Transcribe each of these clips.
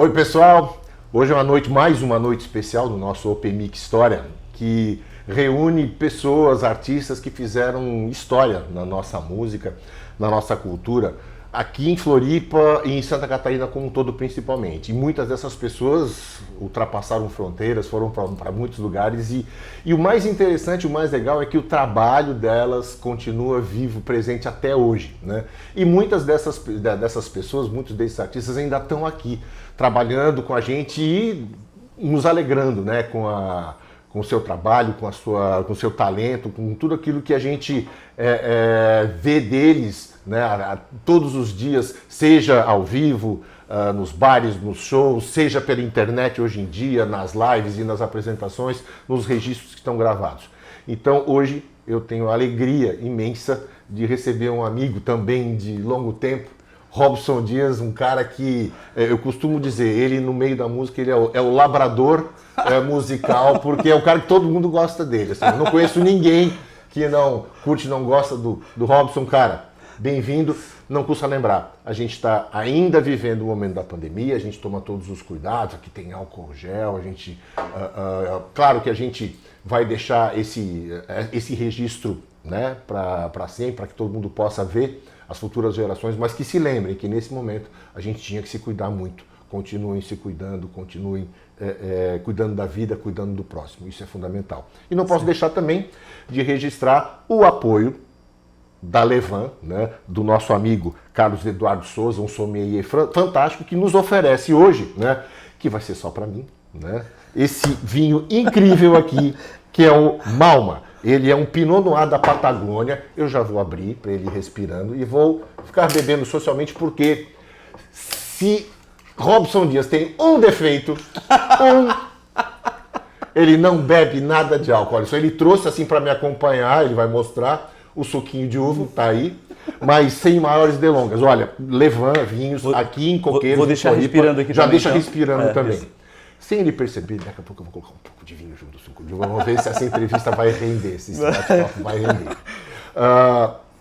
Oi pessoal, hoje é mais uma noite especial do nosso Open Mic História, que reúne pessoas, artistas que fizeram história na nossa música, na nossa cultura, aqui em Floripa e em Santa Catarina como um todo principalmente. E muitas dessas pessoas ultrapassaram fronteiras, foram para muitos lugares e o mais interessante, o mais legal é que o trabalho delas continua vivo, presente até hoje, né? E muitas dessas pessoas, muitos desses artistas ainda estão aqui, trabalhando com a gente e nos alegrando, né? Com o seu trabalho, com o seu talento, com tudo aquilo que a gente vê deles, né, todos os dias, seja ao vivo, nos bares, nos shows, seja pela internet hoje em dia, nas lives e nas apresentações, nos registros que estão gravados. Então hoje eu tenho a alegria imensa de receber um amigo também de longo tempo, Robson Dias, um cara que eu costumo dizer, ele no meio da música ele é o labrador musical, porque é o cara que todo mundo gosta dele. Assim, eu não conheço ninguém que não curte, não gosta do Robson, cara. Bem-vindo, não custa lembrar, a gente está ainda vivendo o momento da pandemia, a gente toma todos os cuidados, aqui tem álcool gel, a gente, claro que a gente vai deixar esse registro, né, para sempre, para que todo mundo possa ver as futuras gerações, mas que se lembrem que nesse momento a gente tinha que se cuidar muito, continuem se cuidando, continuem cuidando da vida, cuidando do próximo, isso é fundamental. E não posso deixar também de registrar o apoio da Levan, né, do nosso amigo Carlos Eduardo Souza, um sommelier fantástico que nos oferece hoje, né, que vai ser só para mim, né, esse vinho incrível aqui, que é o Malma. Ele é um Pinot Noir da Patagônia, eu já vou abrir para ele ir respirando e vou ficar bebendo socialmente porque se Robson Dias tem um defeito, ele não bebe nada de álcool. Olha só, ele trouxe assim para me acompanhar, ele vai mostrar o suquinho de uva, tá aí, mas sem maiores delongas. Olha, Levan, vinhos aqui em Coqueiros. Vou deixar respirando aqui já também. Já deixa então. respirando também. Isso. Sem ele perceber, daqui a pouco eu vou colocar um pouco de vinho junto do suco de uva. Vamos ver se essa entrevista vai render, se esse bate-papo vai render.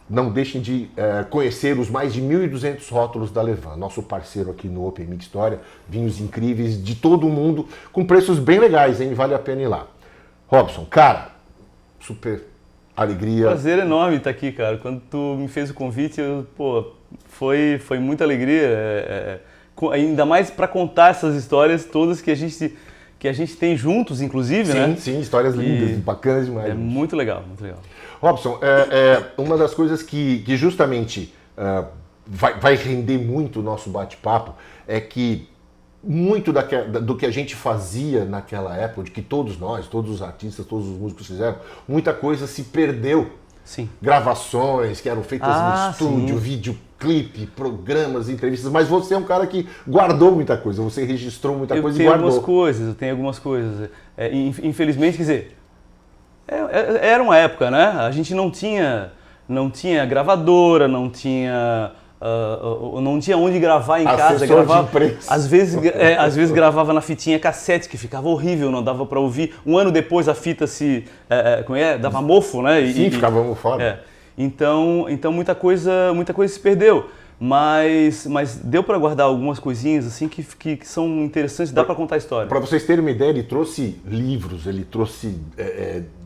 Não deixem de conhecer os mais de 1.200 rótulos da Levan, nosso parceiro aqui no Open Mic História, vinhos incríveis de todo o mundo, com preços bem legais, hein? Vale a pena ir lá. Robson, cara, super alegria. Prazer enorme estar aqui, cara. Quando tu me fez o convite, foi muita alegria. Ainda mais para contar essas histórias todas que a gente tem juntos, inclusive, sim, né? Sim, histórias lindas, bacanas demais. É muito legal, muito legal. Robson, uma das coisas que justamente vai render muito o nosso bate-papo é que muito do que a gente fazia naquela época, de que todos nós, todos os artistas, todos os músicos fizeram, muita coisa se perdeu. Sim. Gravações que eram feitas no estúdio, videoclipe, programas, entrevistas, mas você é um cara que guardou muita coisa, você registrou muita coisa e guardou. Eu tenho algumas coisas. Infelizmente, quer dizer, era uma época, né? A gente não tinha gravadora, não tinha onde gravar em casa. Às vezes gravava na fitinha cassete, que ficava horrível, não dava para ouvir. Um ano depois a fita dava mofo, né? Sim, ficava mofado. Então muita coisa se perdeu. Mas deu para guardar algumas coisinhas assim que são interessantes, dá para contar a história. Para vocês terem uma ideia, ele trouxe livros, ele trouxe...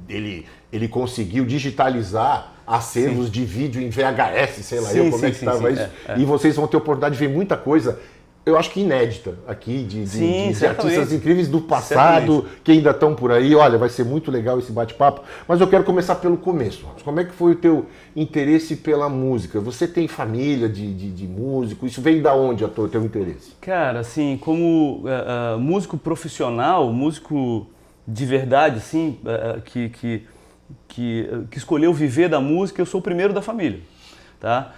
Ele conseguiu digitalizar acervos de vídeo em VHS, sei lá como é que estava isso. E vocês vão ter a oportunidade de ver muita coisa, eu acho que inédita aqui, de artistas incríveis do passado, que ainda estão por aí. Olha, vai ser muito legal esse bate-papo, mas eu quero começar pelo começo. Como é que foi o teu interesse pela música? Você tem família de músico? Isso veio da onde o teu interesse? Cara, assim, como músico profissional, músico de verdade, assim, que escolheu viver da música, eu sou o primeiro da família, tá?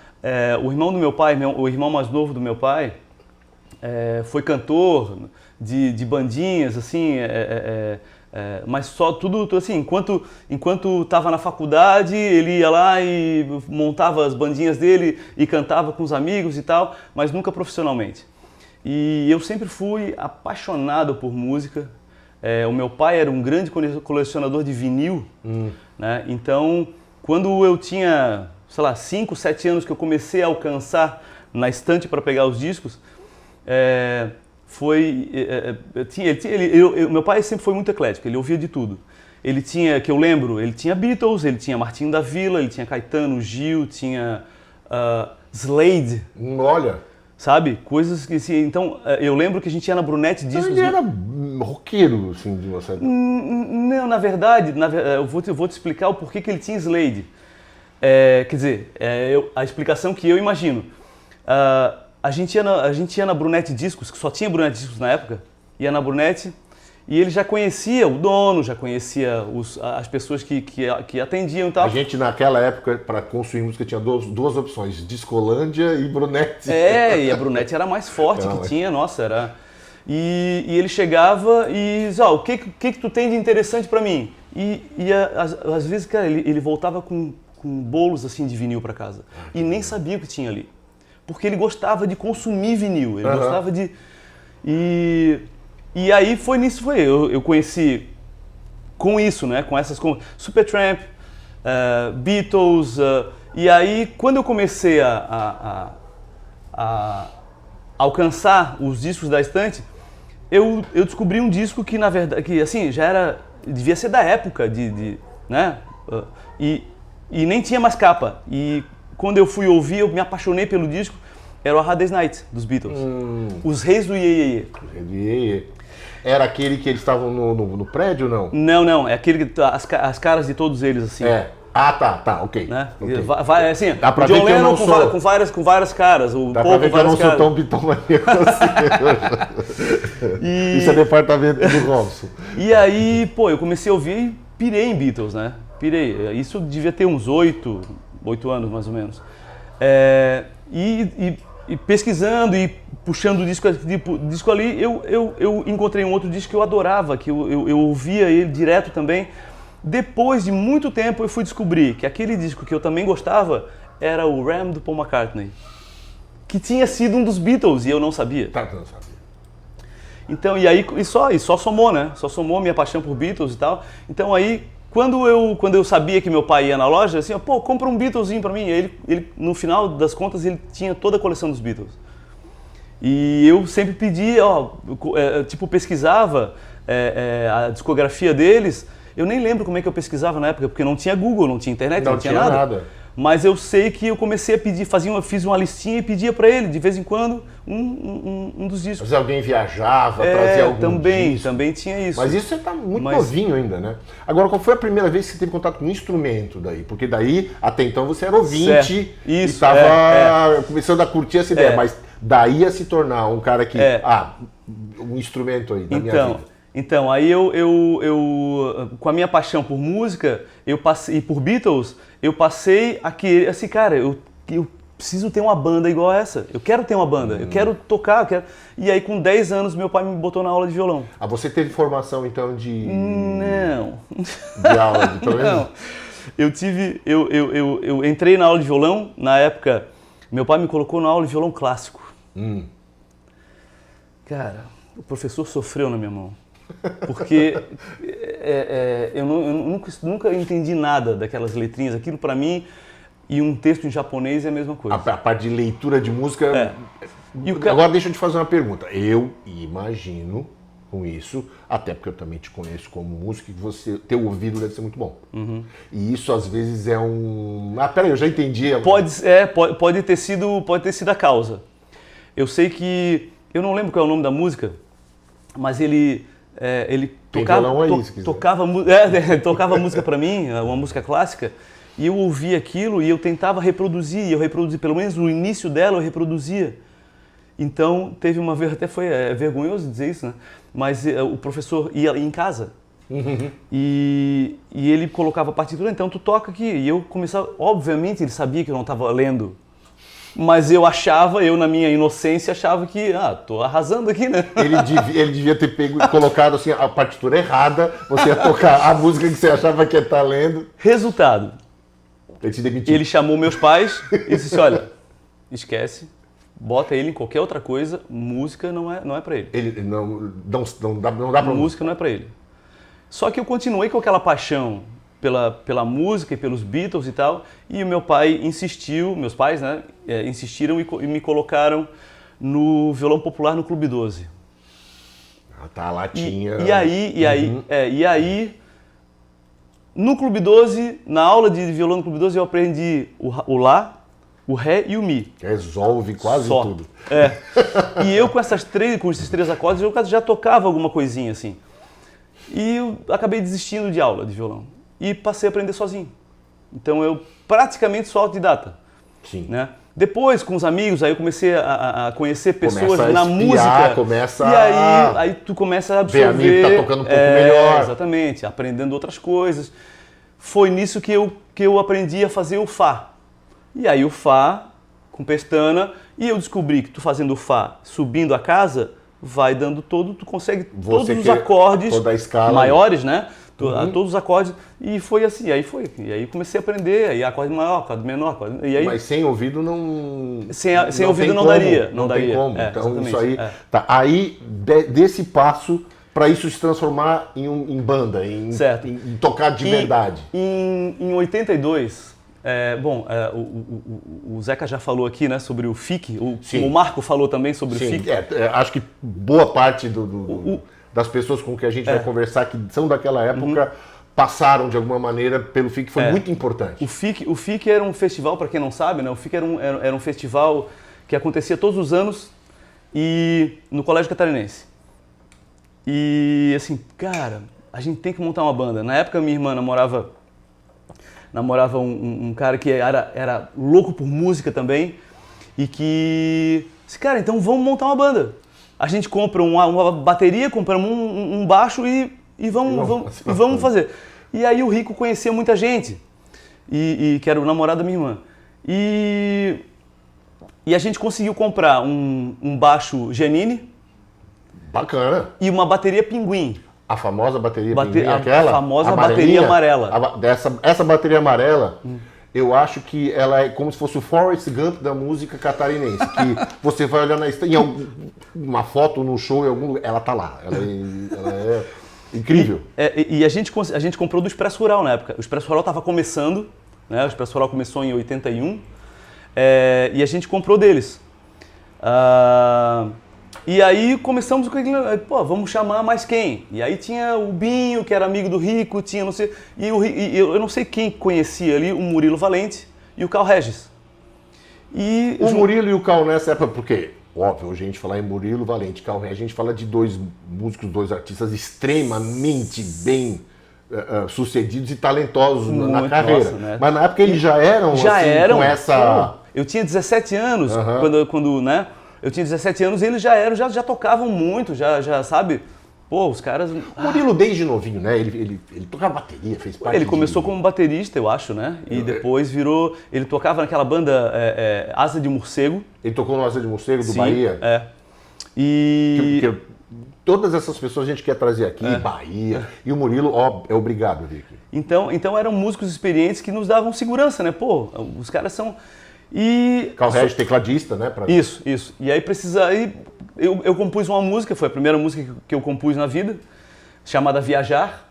O irmão do meu pai, o irmão mais novo do meu pai, foi cantor de bandinhas, assim, mas só tudo assim, enquanto estava na faculdade, ele ia lá e montava as bandinhas dele e cantava com os amigos e tal, mas nunca profissionalmente. E eu sempre fui apaixonado por música. O meu pai era um grande colecionador de vinil, né? Então, quando eu tinha, sei lá, 5, 7 anos que eu comecei a alcançar na estante para pegar os discos, foi... meu pai sempre foi muito eclético, ele ouvia de tudo. Ele tinha, que eu lembro, ele tinha Beatles, ele tinha Martinho da Vila, ele tinha Caetano, Gil, tinha Slade. Olha. Sabe? Coisas que assim, então, eu lembro que a gente ia na Brunete Discos... Então ele era roqueiro, assim, de uma certa... Não, na verdade, eu vou te explicar o porquê que ele tinha Slade. Quer dizer, a explicação que eu imagino. A gente ia na Brunete Discos, que só tinha Brunete Discos na época, ia na Brunete, e ele já conhecia o dono, já conhecia as pessoas que atendiam e tal. A gente, naquela época, para consumir música, tinha duas opções, Discolândia e Brunete. E a Brunete era mais forte tinha, nossa, era... E ele chegava e dizia, o que tu tem de interessante para mim? Às vezes, cara, ele voltava com bolos assim de vinil para casa e nem sabia o que tinha ali. Porque ele gostava de consumir vinil, ele gostava de... E aí foi nisso, eu conheci com isso, né? Com essas como Supertramp, Beatles, e aí quando eu comecei a alcançar os discos da estante, eu descobri um disco que na verdade, que assim, devia ser da época, né? E nem tinha mais capa. E quando eu fui ouvir, eu me apaixonei pelo disco, era o Hard Day's Night, dos Beatles. Os Reis do Iê Iê Iê. Era aquele que eles estavam no prédio, não? Não, é aquele que as caras de todos eles, assim. Tá, ok. Né? Okay. Vai, assim, dá pra o John ver que eu Lennon não sou... com várias caras, o dá Paul pra ver com que eu não várias sou tão bitomaníaco assim. Isso é departamento do Robson. E aí, eu comecei a ouvir e pirei em Beatles, né? Pirei. Isso devia ter uns 8 anos, mais ou menos. E pesquisando e puxando o disco ali, eu encontrei um outro disco que eu adorava, que eu ouvia ele direto também. Depois de muito tempo eu fui descobrir que aquele disco que eu também gostava era o Ram do Paul McCartney, que tinha sido um dos Beatles e eu não sabia. Tá, eu não sabia. Então, e só somou, né? Só somou minha paixão por Beatles e tal. Então aí, quando eu sabia que meu pai ia na loja, assim, compra um Beatlesinho pra mim. Ele, no final das contas, ele tinha toda a coleção dos Beatles. E eu sempre pedia, pesquisava a discografia deles. Eu nem lembro como é que eu pesquisava na época, porque não tinha Google, não tinha internet, não tinha nada. Mas eu sei que eu comecei a pedir, fiz uma listinha e pedia pra ele, de vez em quando, um dos discos. Mas alguém viajava, trazia algum disco. Também tinha isso. Mas isso você tá muito novinho ainda, né? Agora, qual foi a primeira vez que você teve contato com um instrumento daí? Porque daí, até então, você era ouvinte e estava começando a curtir essa ideia. Mas daí a se tornar um cara que, um instrumento aí da minha vida. Então, aí com a minha paixão por música e por Beatles, eu passei a querer, assim, cara, eu preciso ter uma banda igual a essa. Eu quero ter uma banda, eu quero tocar. E aí, com 10 anos, meu pai me botou na aula de violão. Você teve formação, então, de... Não. De aula de violão? Não. Eu entrei na aula de violão, na época, meu pai me colocou na aula de violão clássico. Cara, o professor sofreu na minha mão. Porque eu nunca entendi nada daquelas letrinhas. Aquilo para mim e um texto em japonês é a mesma coisa. A parte de leitura de música... Agora deixa eu te fazer uma pergunta. Eu imagino com isso, até porque eu também te conheço como músico, que teu ouvido deve ser muito bom. E isso às vezes é um... peraí, eu já entendi. Pode ter sido a causa. Eu sei que... Eu não lembro qual é o nome da música, mas ele tocava música para mim, uma música clássica, e eu ouvia aquilo e eu tentava reproduzir, pelo menos no início dela eu reproduzia. Então teve uma vez, até foi vergonhoso dizer isso, né? Mas o professor ia em casa e ele colocava a partitura, então tu toca aqui, e eu começava, obviamente ele sabia que eu não estava lendo. Mas eu na minha inocência, achava que, tô arrasando aqui, né? Ele devia ter colocado assim, a partitura errada, você ia tocar a música que você achava que ia estar lendo. Resultado. Ele te demitiu. Ele chamou meus pais e disse, olha, esquece, bota ele em qualquer outra coisa, música não é pra ele. Ele não dá pra música não é pra ele. Só que eu continuei com aquela paixão pela música e pelos Beatles e tal, e o meu pai insistiu, meus pais, né, insistiram e me colocaram no violão popular no Clube 12. Tá, a latinha. E aí, no Clube 12, na aula de violão no Clube 12, eu aprendi o Lá, o Ré e o Mi. Resolve quase Só. tudo. E eu com esses 3 acordes, eu já tocava alguma coisinha assim. E eu acabei desistindo de aula de violão. E passei a aprender sozinho. Então eu praticamente sou autodidata. Sim. Né? Depois, com os amigos, aí eu comecei a conhecer pessoas Começa a na espiar, música. E aí tu começa a ver absorver. amigo que tá tocando um pouco melhor. Exatamente, aprendendo outras coisas. Foi nisso que eu aprendi a fazer o Fá. E aí o Fá, com pestana, e eu descobri que tu fazendo o Fá, subindo a casa, vai dando tu consegue todos os acordes toda a escala maiores, né? Todos os acordes, e foi assim, e aí comecei a aprender, aí acorde maior, acorde menor, e aí... Mas sem ouvido não... Sem ouvido não daria. Não daria. Tem como, então exatamente. isso aí... Tá, aí, desse passo, para isso se transformar em banda, em tocar de verdade. Em 82... o Zeca já falou aqui, né, sobre o FIC, o Marco falou também sobre o FIC. Acho que boa parte das pessoas com que a gente vai conversar, que são daquela época, passaram de alguma maneira pelo FIC, foi muito importante. O FIC era um festival, para quem não sabe, né, o FIC era um festival que acontecia todos os anos no Colégio Catarinense. E assim, cara, a gente tem que montar uma banda. Na época minha irmã namorava um cara que era louco por música também e que disse, cara, então vamos montar uma banda. A gente compra uma bateria, compramos um baixo e vamos fazer. E aí o Rico conhecia muita gente, que era o namorado da minha irmã. E a gente conseguiu comprar um baixo Giannini. Bacana. E uma bateria Pinguim. A famosa bateria Pinguim, aquela? A famosa bateria amarela. Essa bateria amarela, eu acho que ela é como se fosse o Forrest Gump da música catarinense. Que você vai olhar em uma foto no show, em algum lugar, ela tá lá. Ela é incrível. E a gente comprou do Expresso Rural na época. O Expresso Rural estava começando, né? O Expresso Rural começou em 81. E a gente comprou deles. E aí começamos com aquele, vamos chamar mais quem? E aí tinha o Binho, que era amigo do Rico, tinha não sei, e eu não sei quem conhecia ali, o Murilo Valente e o Carl Regis. O Murilo e o Carl nessa época, porque, óbvio, hoje a gente falar em Murilo Valente e Carl Regis, a gente fala de dois músicos, dois artistas extremamente bem sucedidos e talentosos na carreira. Nossa, né? Mas na época eles já eram com essa... Eu tinha 17 anos, quando né? Eu tinha 17 anos e eles já tocavam muito, já sabe? Pô, os caras... O Murilo desde novinho, né? Ele tocava bateria, fez parte Ele começou como baterista, eu acho, né? E depois virou... Ele tocava naquela banda Asa de Morcego. Ele tocou no Asa de Morcego, do Sim, Bahia? E... Todas essas pessoas a gente quer trazer aqui, Bahia. E o Murilo, é obrigado, Vic. Então eram músicos experientes que nos davam segurança, né? Pô, os caras são... Carl Regis, tecladista, né? Isso. E aí eu compus uma música, foi a primeira música que eu compus na vida, chamada Viajar.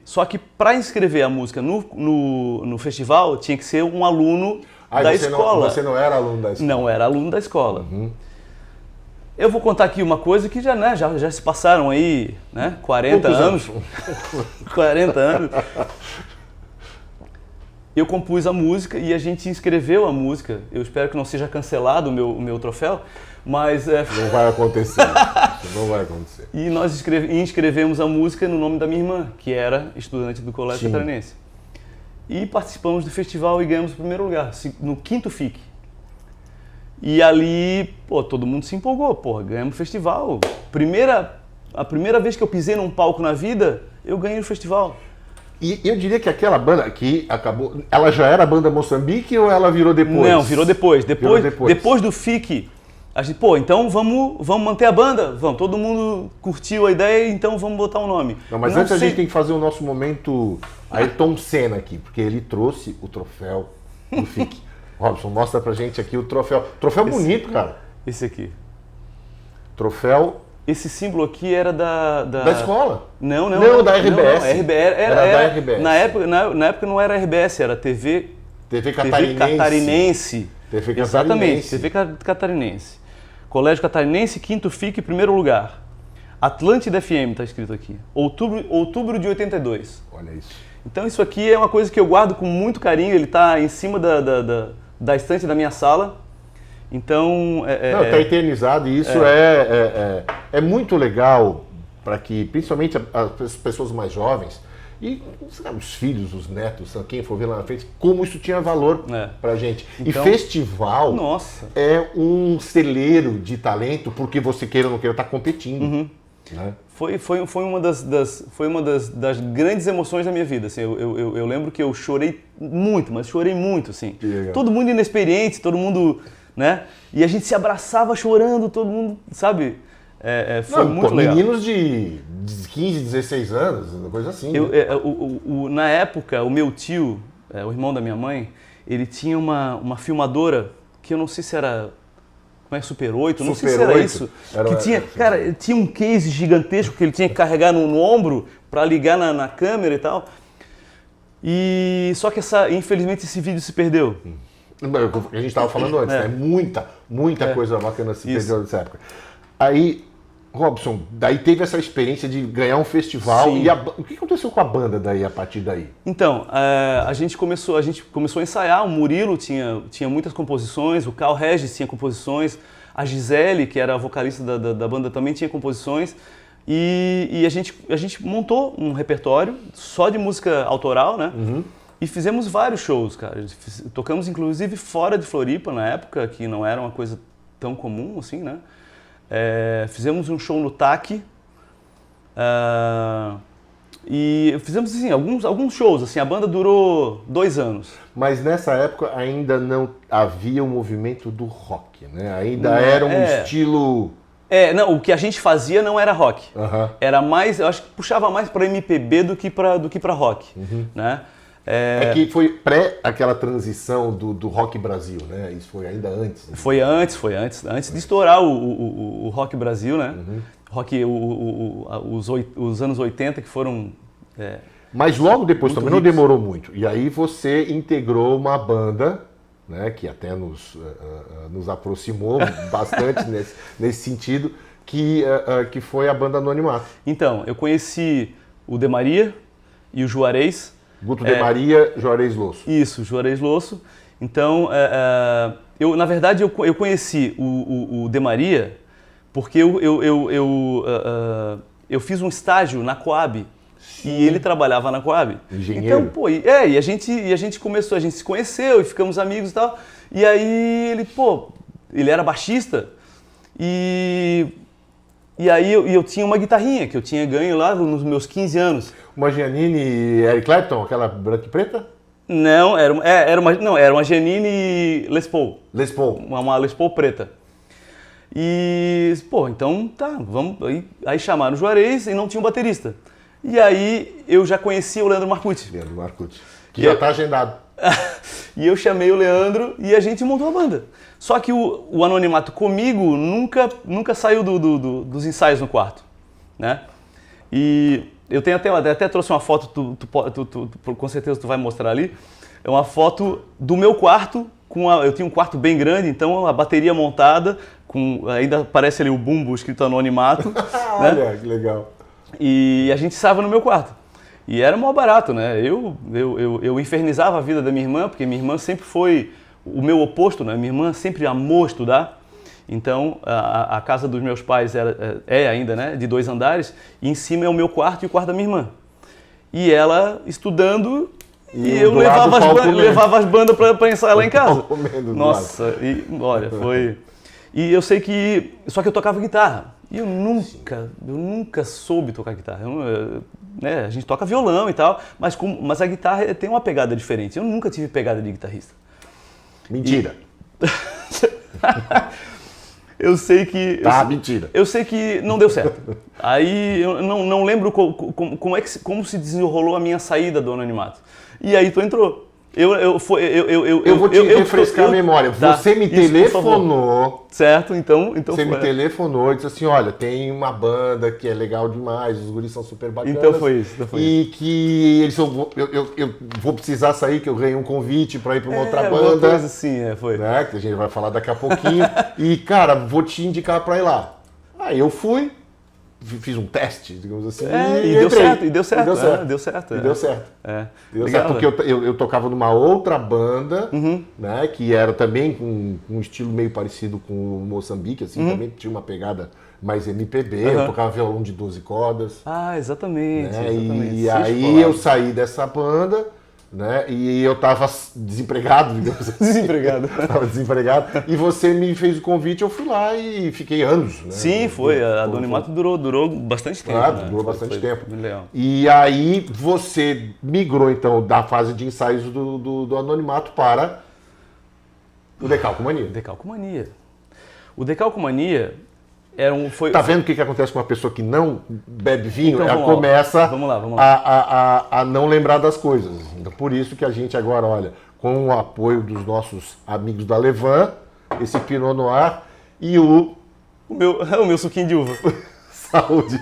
Só que para inscrever a música no festival, tinha que ser um aluno da escola. Você não era aluno da escola? Não era aluno da escola. Eu vou contar aqui uma coisa que já se passaram aí, né? 40 anos. 40 anos. Eu compus a música e a gente inscreveu a música. Eu espero que não seja cancelado o meu troféu, mas... Não vai acontecer. Não vai acontecer. E nós inscrevemos a música no nome da minha irmã, que era estudante do Colégio Catarinense. E participamos do festival e ganhamos o primeiro lugar, no 5º FIC. E ali, todo mundo se empolgou. Ganhamos o festival. A primeira vez que eu pisei num palco na vida, eu ganhei o festival. E eu diria que aquela banda que acabou... Ela já era a banda Moçambique ou ela virou depois? Não, virou depois. Depois do FIC, a gente, então vamos manter a banda? Vamos, todo mundo curtiu a ideia, então vamos botar um nome. Não, mas antes a gente tem que fazer o nosso momento Ayrton Senna aqui, porque ele trouxe o troféu do FIC. Robson, mostra pra gente aqui o troféu. Troféu bonito, cara. Esse aqui. Troféu... Esse símbolo aqui era da escola? Não, da RBS. Não, era da RBS. Na época não era RBS, era TV Catarinense. TV Catarinense. TV Catarinense. Exatamente, TV Catarinense. Colégio Catarinense, Quinto FIC, primeiro lugar. Atlântida FM está escrito aqui. Outubro de 82. Olha isso. Então isso aqui é uma coisa que eu guardo com muito carinho. Ele está em cima da estante da minha sala. Então... está eternizado e isso é muito legal para que, principalmente as pessoas mais jovens, e os filhos, os netos, quem for ver lá na frente, como isso tinha valor pra gente. Então, e festival é um celeiro de talento, porque você queira ou não queira, tá competindo. Né? Foi uma das grandes emoções da minha vida. Assim, eu lembro que eu chorei muito, mas chorei muito. Assim. Todo mundo inexperiente, todo mundo... Né? E a gente se abraçava chorando, todo mundo, sabe? Foi muito legal. Meninos de 15, 16 anos, uma coisa assim. Na época, o meu tio, o irmão da minha mãe, ele tinha uma filmadora que eu não sei se era... Como é? Super 8? Não sei se era isso. Tinha um case gigantesco que ele tinha que carregar no ombro para ligar na câmera e tal. E só que infelizmente esse vídeo se perdeu. A gente estava falando antes, né? Muita coisa bacana se perdeu nessa época. Aí, Robson, daí teve essa experiência de ganhar um festival. Sim. E o que aconteceu com a banda daí, a partir daí? Então, a gente começou a ensaiar. O Murilo tinha muitas composições, o Carl Regis tinha composições, a Gisele, que era a vocalista da banda, também tinha composições. E a gente montou um repertório só de música autoral, né? E fizemos vários shows, cara. Tocamos, inclusive, fora de Floripa, na época, que não era uma coisa tão comum, assim, né? Fizemos um show no TAC. E fizemos, assim, alguns shows. Assim, a banda durou 2 anos. Mas nessa época ainda não havia o movimento do rock, né? Ainda era um estilo... Não, o que a gente fazia não era rock. Era mais, eu acho que puxava mais para MPB do que para rock, né? Que foi aquela transição do Rock Brasil, né? Isso foi ainda antes. Né? Foi antes de estourar o Rock Brasil, né? Rock, os anos 80 que foram... Mas logo depois também não demorou muito. E aí você integrou uma banda, né? Que até nos aproximou bastante nesse sentido, que foi a banda Anonimato. Então, eu conheci o De Maria e o Juarez. Guto de Maria, Juarez Losso. Isso, Juarez Losso. Então, na verdade, eu conheci o De Maria porque eu fiz um estágio na Coab. Sim. E ele trabalhava na Coab. Engenheiro. Então, e a gente começou, a gente se conheceu e ficamos amigos e tal. E aí ele era baixista e aí eu tinha uma guitarrinha que eu tinha ganho lá nos meus 15 anos. Uma Giannini e Eric Clapton, aquela branca e preta? Não, era uma Giannini Les Paul. Les Paul. Uma Les Paul preta. E, então tá, vamos. Aí chamaram o Juarez e não tinha um baterista. E aí eu já conhecia o Leandro Marcucci. Leandro Marcucci, que já está agendado. E eu chamei o Leandro e a gente montou a banda. Só que o Anonimato comigo nunca saiu dos ensaios no quarto, né? E eu tenho até trouxe uma foto, com certeza tu vai mostrar ali. É uma foto do meu quarto, eu tinha um quarto bem grande, então a bateria montada, ainda aparece ali o bumbo escrito Anonimato. Olha, que legal. E a gente ensaiava no meu quarto. E era mó barato, né? Eu infernizava a vida da minha irmã, porque minha irmã sempre foi o meu oposto, né? Minha irmã sempre amou estudar. Então, a casa dos meus pais é ainda, né? De 2 andares. E em cima é o meu quarto e o quarto da minha irmã. E ela estudando e eu levava as bandas para ensaiar lá em casa. Nossa, e olha, foi... E eu sei que... Só que eu tocava guitarra. E eu nunca soube tocar guitarra. Né, a gente toca violão e tal, mas a guitarra tem uma pegada diferente. Eu nunca tive pegada de guitarrista. Mentira. Eu sei que... mentira. Eu sei que não deu certo. Aí eu não lembro como se desenrolou a minha saída do Anonimato. E aí tu entrou. Eu vou te refrescar a memória. Tá, Você me isso, telefonou. Certo? Então Você me telefonou e disse assim, olha, tem uma banda que é legal demais, os guris são super bacanas. Então foi isso. E que eles eu vou precisar sair, que eu ganhei um convite para ir para uma outra banda. Uma coisa assim, foi. Né, que a gente vai falar daqui a pouquinho. E, cara, vou te indicar para ir lá. Aí eu fui. Fiz um teste, digamos assim, e deu certo. Deu certo. Porque eu tocava numa outra banda, né, que era também com um estilo meio parecido com o Moçambique, assim, também tinha uma pegada mais MPB, eu tocava violão de 12 cordas. Ah, exatamente. Né, e aí eu saí dessa banda, né, e eu tava desempregado, digamos assim. Tava desempregado. E você me fez o convite, eu fui lá e fiquei anos. Né? Sim, foi. A Anonimato durou bastante tempo. Claro, né? durou bastante tempo. Legal. E aí você migrou, então, da fase de ensaios do Anonimato para o Decalcomania. O Decalcomania foi... Tá vendo o que acontece com uma pessoa que não bebe vinho? Então, ela começa vamos lá. a não lembrar das coisas. Então, por isso que a gente agora, olha, com o apoio dos nossos amigos da Levan, esse Pinot Noir e o meu suquinho de uva. Saúde.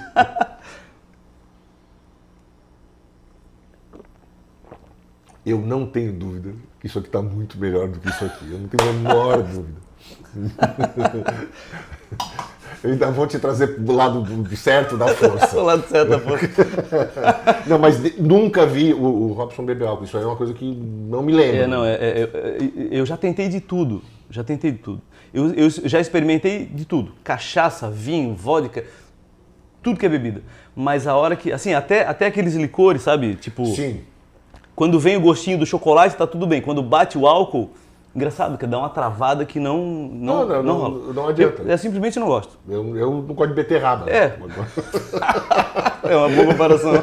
Eu não tenho dúvida que isso aqui está muito melhor do que isso aqui. Eu não tenho a menor dúvida. Eu ainda vou te trazer do lado certo da força. Do lado certo da força. Não, mas nunca vi o Robson beber álcool. Isso aí é uma coisa que não me lembro. Eu já tentei de tudo. Eu já experimentei de tudo. Cachaça, vinho, vodka, tudo que é bebida. Mas a hora que... Assim, até aqueles licores, sabe? Tipo... Sim. Quando vem o gostinho do chocolate, tá tudo bem. Quando bate o álcool... Engraçado, que dá uma travada que não rola. Não adianta. Eu simplesmente não gosto. Eu não gosto de beterraba. É uma boa comparação.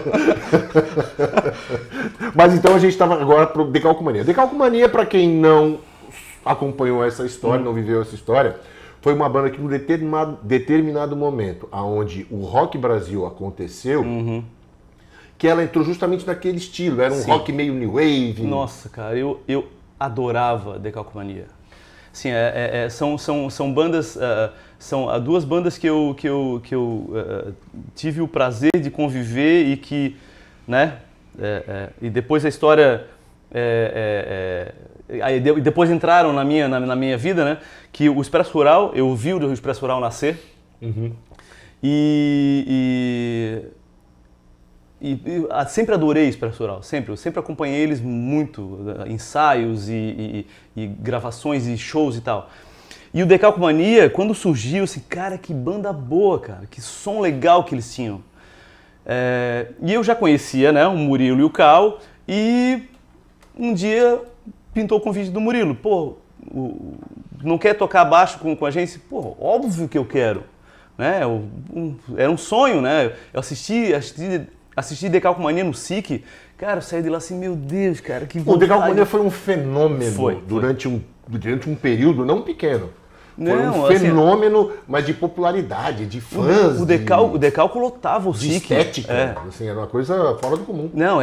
Mas então a gente estava agora para o Decalcomania. Decalcomania, para quem não acompanhou essa história, não viveu essa história, foi uma banda que, num determinado momento, onde o Rock Brasil aconteceu, que ela entrou justamente naquele estilo. Era um rock meio new wave. Nossa, cara, eu adorava Decalcomania. Sim, são bandas, são duas bandas que eu tive o prazer de conviver e que, né, e depois a história, depois entraram na minha vida, né, que o Expresso Rural, eu vi o Expresso Rural nascer, e sempre adorei Expresso Rural, eu sempre acompanhei eles muito, ensaios e gravações e shows e tal. E o Decalcomania, quando surgiu, assim, cara, que banda boa, cara, que som legal que eles tinham. E eu já conhecia, né, o Murilo e o Cal, e um dia pintou o convite do Murilo. Pô, não quer tocar baixo com a gente? Pô, óbvio que eu quero. Né? Era um sonho, né? Eu assisti Decalcomania no SIC, cara, eu saí de lá assim, meu Deus, cara, que vontade. O Decalcomania foi um fenômeno durante um período não pequeno. Foi um fenômeno, mas de popularidade, de fãs. O Decalco lotava o SIC. De estética, assim, era uma coisa fora do comum. Não,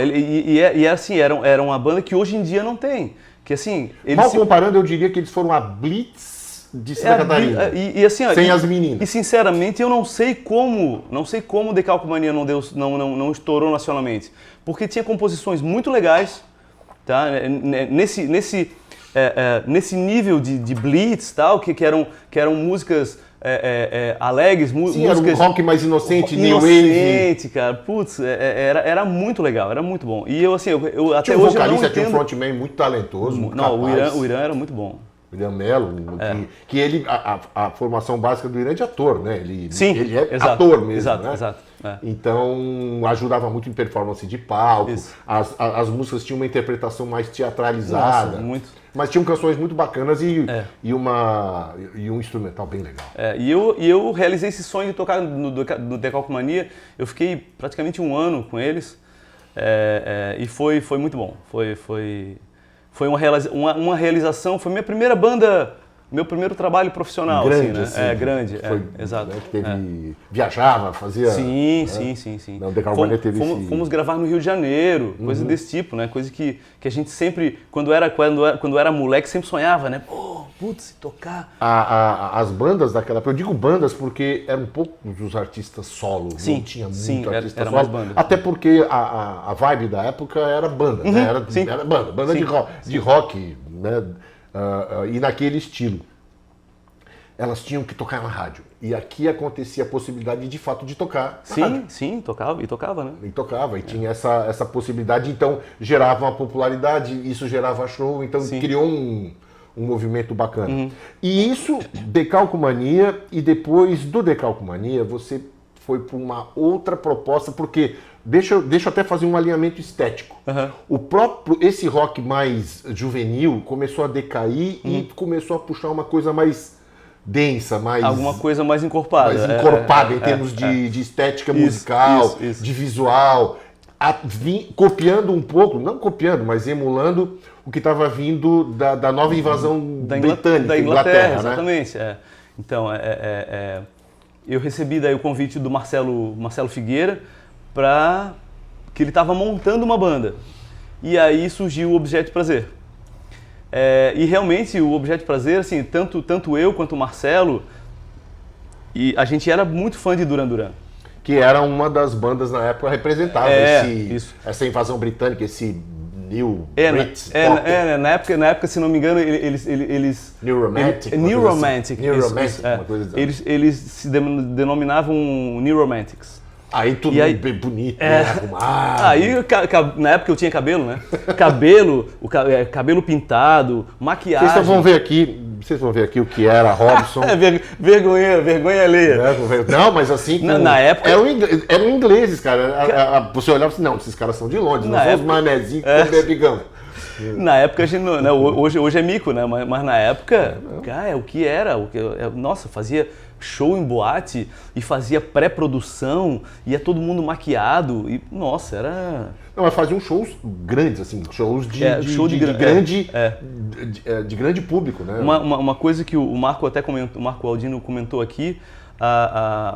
assim, era uma banda que hoje em dia não tem. Que, assim, comparando, eu diria que eles foram a Blitz de Santa Catarina, assim, sem as meninas. E sinceramente eu não sei como o Decalcomania não estourou nacionalmente, porque tinha composições muito legais, tá? Nesse nível de blitz, tal, que eram músicas alegres, músicas... Era um rock mais inocente, new wave. Inocente, cara, putz, era muito legal, era muito bom. E eu, assim, eu até hoje eu não entendo... Tinha um frontman muito talentoso, muito capaz. O Irã era muito bom. William Mello, que ele, a formação básica do Irã é de ator, né? Ele é exato, ator mesmo, exato, né? Exato. Então, ajudava muito em performance de palco, as músicas tinham uma interpretação mais teatralizada. Nossa, muito. Mas tinham canções muito bacanas e um instrumental bem legal. E eu realizei esse sonho de tocar no Decalcomania, eu fiquei praticamente um ano com eles, e foi muito bom, foi uma realização, foi minha primeira banda meu primeiro trabalho profissional, grande, assim, né? Grande, foi, exato. Né, que teve, viajava, fazia... Sim, né? sim. Não, o Decalque Mania teve fomos gravar no Rio de Janeiro, coisa desse tipo, né? Coisa que a gente sempre, quando era moleque, sempre sonhava, né? Pô, putz, tocar. As bandas daquela época, eu digo bandas porque eram poucos os artistas solo, Sim, não tinha muito sim, artista era solo. mais banda. Até porque a vibe da época era banda, né? Era banda de rock, né? E naquele estilo. Elas tinham que tocar na rádio. E aqui acontecia a possibilidade de fato de tocar na rádio. Sim, tocava, né? E tocava, e tinha essa possibilidade, então gerava uma popularidade, isso gerava show, então criou um movimento bacana. E isso, Decalque Mania, e depois do Decalque Mania, você foi para uma outra proposta, porque deixa eu até fazer um alinhamento estético. Esse rock mais juvenil começou a decair e começou a puxar uma coisa mais densa, mais... Alguma coisa mais encorpada. Mais encorpada em termos de estética musical, isso. de visual. Copiando um pouco, não copiando, mas emulando o que estava vindo da nova invasão britânica, da Inglaterra, exatamente. Né? Então, eu recebi daí o convite do Marcelo Figueira que ele estava montando uma banda. E aí surgiu o Objeto Prazer. E realmente o Objeto Prazer, assim, tanto eu quanto o Marcelo, e a gente era muito fã de Duran Duran. Que era uma das bandas na época representava essa invasão britânica, esse New Brits. Na época, se não me engano, eles New Romantic. New Romantic. Uma coisa assim. Eles se denominavam New Romantics. Aí tudo bem bonito, arrumado. Aí, na época eu tinha cabelo, né? Cabelo pintado, maquiagem. Vocês vão ver aqui o que era Robson. Vergonha alheia. Não, mas assim, na época... Eram ingleses, cara. Você olhava assim, não, esses caras são de Londres, não são os manezinhos que bebigão. Na época a gente não, né? Hoje é mico, né? Mas na época, cara, o que era? Nossa, fazia show em boate e fazia pré-produção, ia todo mundo maquiado e, nossa, era... Não, mas faziam shows grandes, assim, shows de grande público, né? Uma coisa que o Marco até comentou, o Marco Aldino comentou aqui,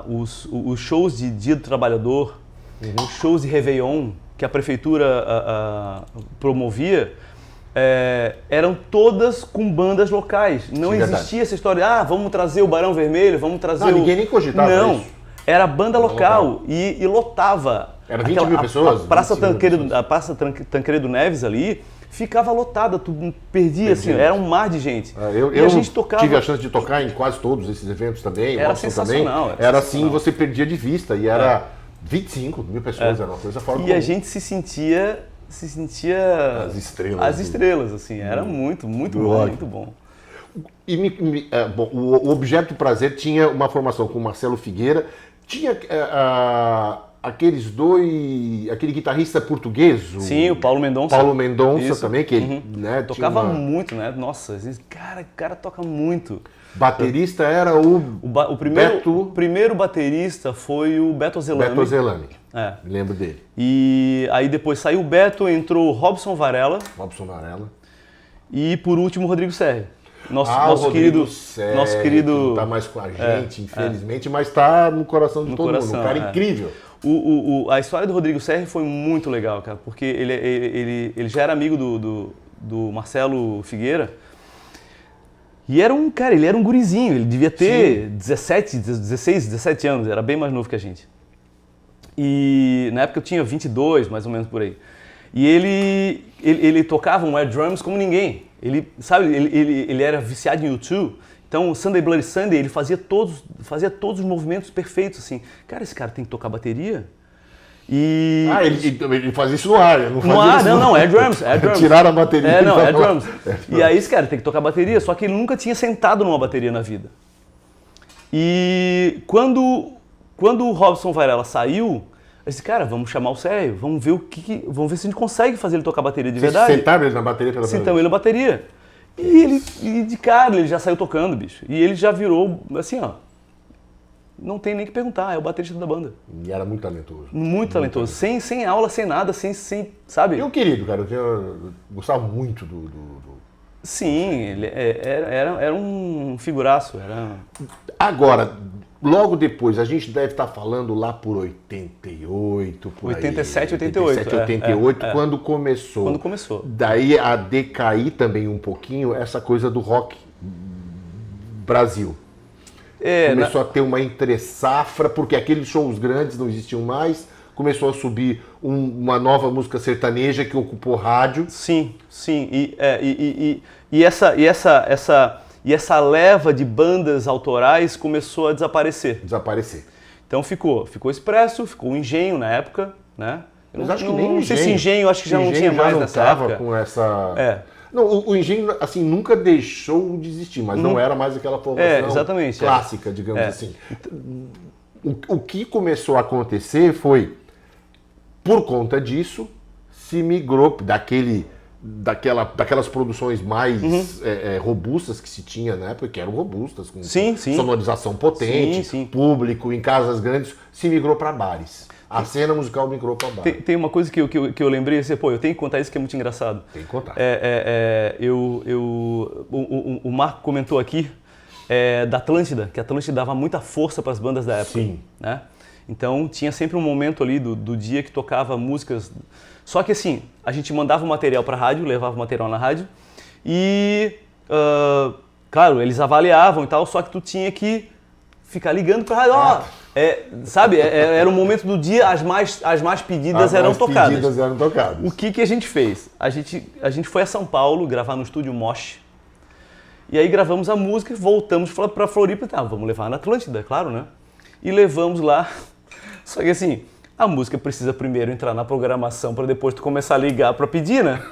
os shows de Dia do Trabalhador, os shows de Réveillon que a prefeitura promovia, eram todas com bandas locais. Não existia essa história, vamos trazer o Barão Vermelho, vamos trazer ninguém nem cogitava isso. Não, era banda local e lotava. Era 20 mil pessoas? A Praça Tancredo Neves ali ficava lotada, tu perdia, assim, era um mar de gente. Eu tive a chance de tocar em quase todos esses eventos também. Era sensacional. Era assim, você perdia de vista e era 25 mil pessoas, era uma coisa fora do comum. E a gente se sentia as estrelas, assim, era muito bom. E o Objeto Prazer tinha uma formação com o Marcelo Figueira, tinha aquele guitarrista português, sim, o Paulo Mendonça. Isso. Também, que ele tocava muito, né? Nossa, o cara toca muito. Baterista era o primeiro baterista foi o Beto Zelami. Lembro dele. E aí depois saiu o Beto, entrou o Robson Varela. E por último o Rodrigo Serri. Nosso querido não está mais com a gente, infelizmente, mas está no coração de todo mundo. Um cara incrível. A história do Rodrigo Serri foi muito legal, cara, porque ele já era amigo do Marcelo Figueira. E ele era um gurizinho, ele devia ter 16, 17 anos, era bem mais novo que a gente. E na época eu tinha 22, mais ou menos por aí. E ele tocava um air drums como ninguém. Ele era viciado em U2, então o Sunday Bloody Sunday ele fazia todos os movimentos perfeitos, assim. Cara, esse cara tem que tocar bateria. E... ele fazia isso no ar, não, air drums. Tiraram a bateria. Air drums. E aí esse cara tem que tocar bateria, só que ele nunca tinha sentado numa bateria na vida. E quando o Robson Varela saiu, eu disse, cara, vamos chamar o Sérgio, vamos ver se a gente consegue fazer ele tocar bateria de verdade. Vocês sentaram ele na bateria pela primeira vez? Sentamos ele na bateria. E de cara, ele já saiu tocando, bicho. E ele já virou, assim, ó, não tem nem que perguntar, é o baterista da banda. E era muito talentoso. Muito talentoso. Sem aula, sem nada, sem sabe? Eu querido, cara, eu gostava muito do Sim, ele era um figuraço. Agora, logo depois, a gente deve estar falando lá por 88, por 87, aí, 88. 88, quando começou. Quando começou. Daí a decair também um pouquinho essa coisa do rock Brasil. Começou a ter uma entre-safra, porque aqueles shows grandes não existiam mais. Começou a subir uma nova música sertaneja que ocupou rádio. Sim. E essa leva de bandas autorais começou a desaparecer. Então ficou Expresso, ficou o Engenho na época, né? Mas acho que nem não sei se Engenho, acho que já não tinha mais nessa época. Com essa... Não, o Engenho, assim, nunca deixou de existir, mas não era mais aquela formação clássica, digamos assim. O que começou a acontecer foi, por conta disso, se migrou daquelas produções mais robustas que se tinha na época, que eram robustas, com sonorização potente, público, em casas grandes, se migrou para bares. A cena musical migrou para bares. Tem uma coisa que eu lembrei, assim, eu tenho que contar isso que é muito engraçado. Tem que contar. O Marco comentou aqui da Atlântida, que a Atlântida dava muita força para as bandas da época. Sim. Né? Então tinha sempre um momento ali do dia que tocava músicas. Só que assim, a gente mandava o material para a rádio, levava o material na rádio e, claro, eles avaliavam e tal, só que tu tinha que ficar ligando para a rádio. Sabe, era o momento do dia, as mais pedidas eram tocadas. O que a gente fez? A gente foi a São Paulo gravar no estúdio Mosh. E aí gravamos a música, voltamos para Floripa, vamos levar na Atlântida, claro, né? E levamos lá. Só que assim, a música precisa primeiro entrar na programação para depois tu começar a ligar para pedir, né?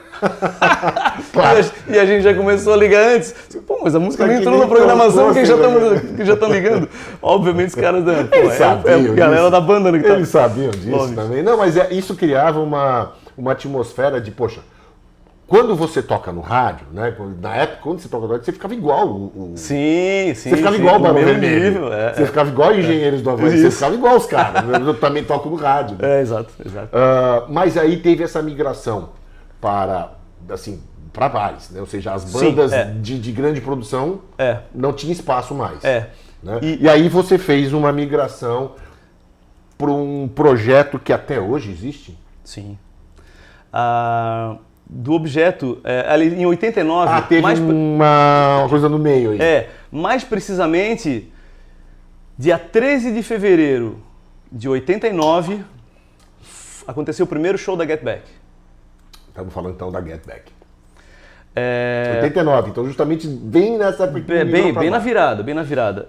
Claro. E a gente já começou a ligar antes. Pô, mas a música nem entrou na programação, que já estão ligando. Obviamente os caras... a galera da banda, né? Eles sabiam disso também. Não, mas isso criava uma atmosfera de, poxa, quando você toca no rádio, né? Na época, quando você toca no rádio, você ficava igual Sim. Você ficava igual o Barão Vermelho. Você ficava igual Engenheiros do Havaí. Você ficava igual os caras. Eu também toco no rádio. Né? Exato. Mas aí teve essa migração para bares, né? Ou seja, as bandas de grande produção não tinham espaço mais. Né? E aí você fez uma migração para um projeto que até hoje existe? Sim. Do objeto, ali em 89... teve uma coisa no meio aí. Mais precisamente, dia 13 de fevereiro de 89, aconteceu o primeiro show da Get Back. Estamos falando então da Get Back. 89, então justamente bem nessa... Bem na virada.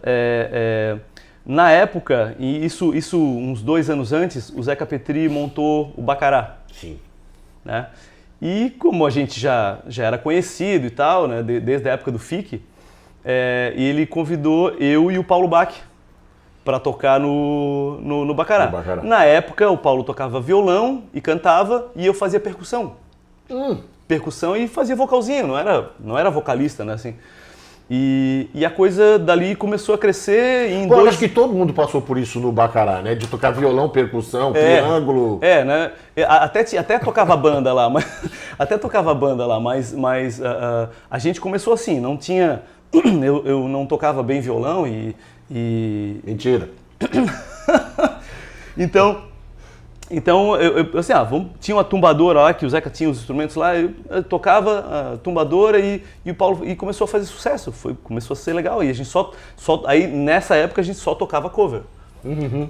Na época, e isso uns 2 anos antes, o Zeca Petri montou o Bacará. Sim. Né? E como a gente já era conhecido e tal, né, desde a época do FIC, ele convidou eu e o Paulo Bach para tocar no Bacará. Na época, o Paulo tocava violão e cantava e eu fazia percussão. Percussão e fazia vocalzinho, não era vocalista, né, assim. E a coisa dali começou a crescer em acho que todo mundo passou por isso no Bacará, né? De tocar violão, percussão, triângulo. Né? Até tocava banda lá, mas a gente começou assim, não tinha... Eu não tocava bem violão e... Mentira. Então, assim, tinha uma tumbadora lá, que o Zeca tinha os instrumentos lá, eu tocava a tumbadora e o Paulo começou a fazer sucesso, começou a ser legal. E a gente aí nessa época a gente só tocava cover.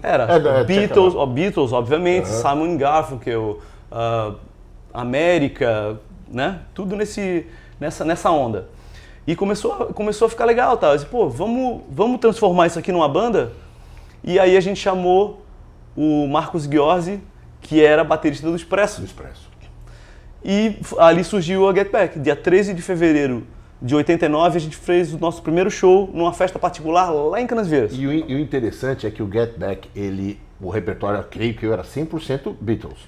Era Beatles, obviamente, Simon & Garfunkel, América, né? Tudo nessa onda. E começou a ficar legal, tá? Eu disse, vamos transformar isso aqui numa banda? E aí a gente chamou o Marcos Ghiorzi, que era baterista do Expresso. E ali surgiu a Get Back. Dia 13 de fevereiro de 89, a gente fez o nosso primeiro show numa festa particular lá em Canasvieiras. E o interessante é que o Get Back, o repertório, eu creio que era 100% Beatles.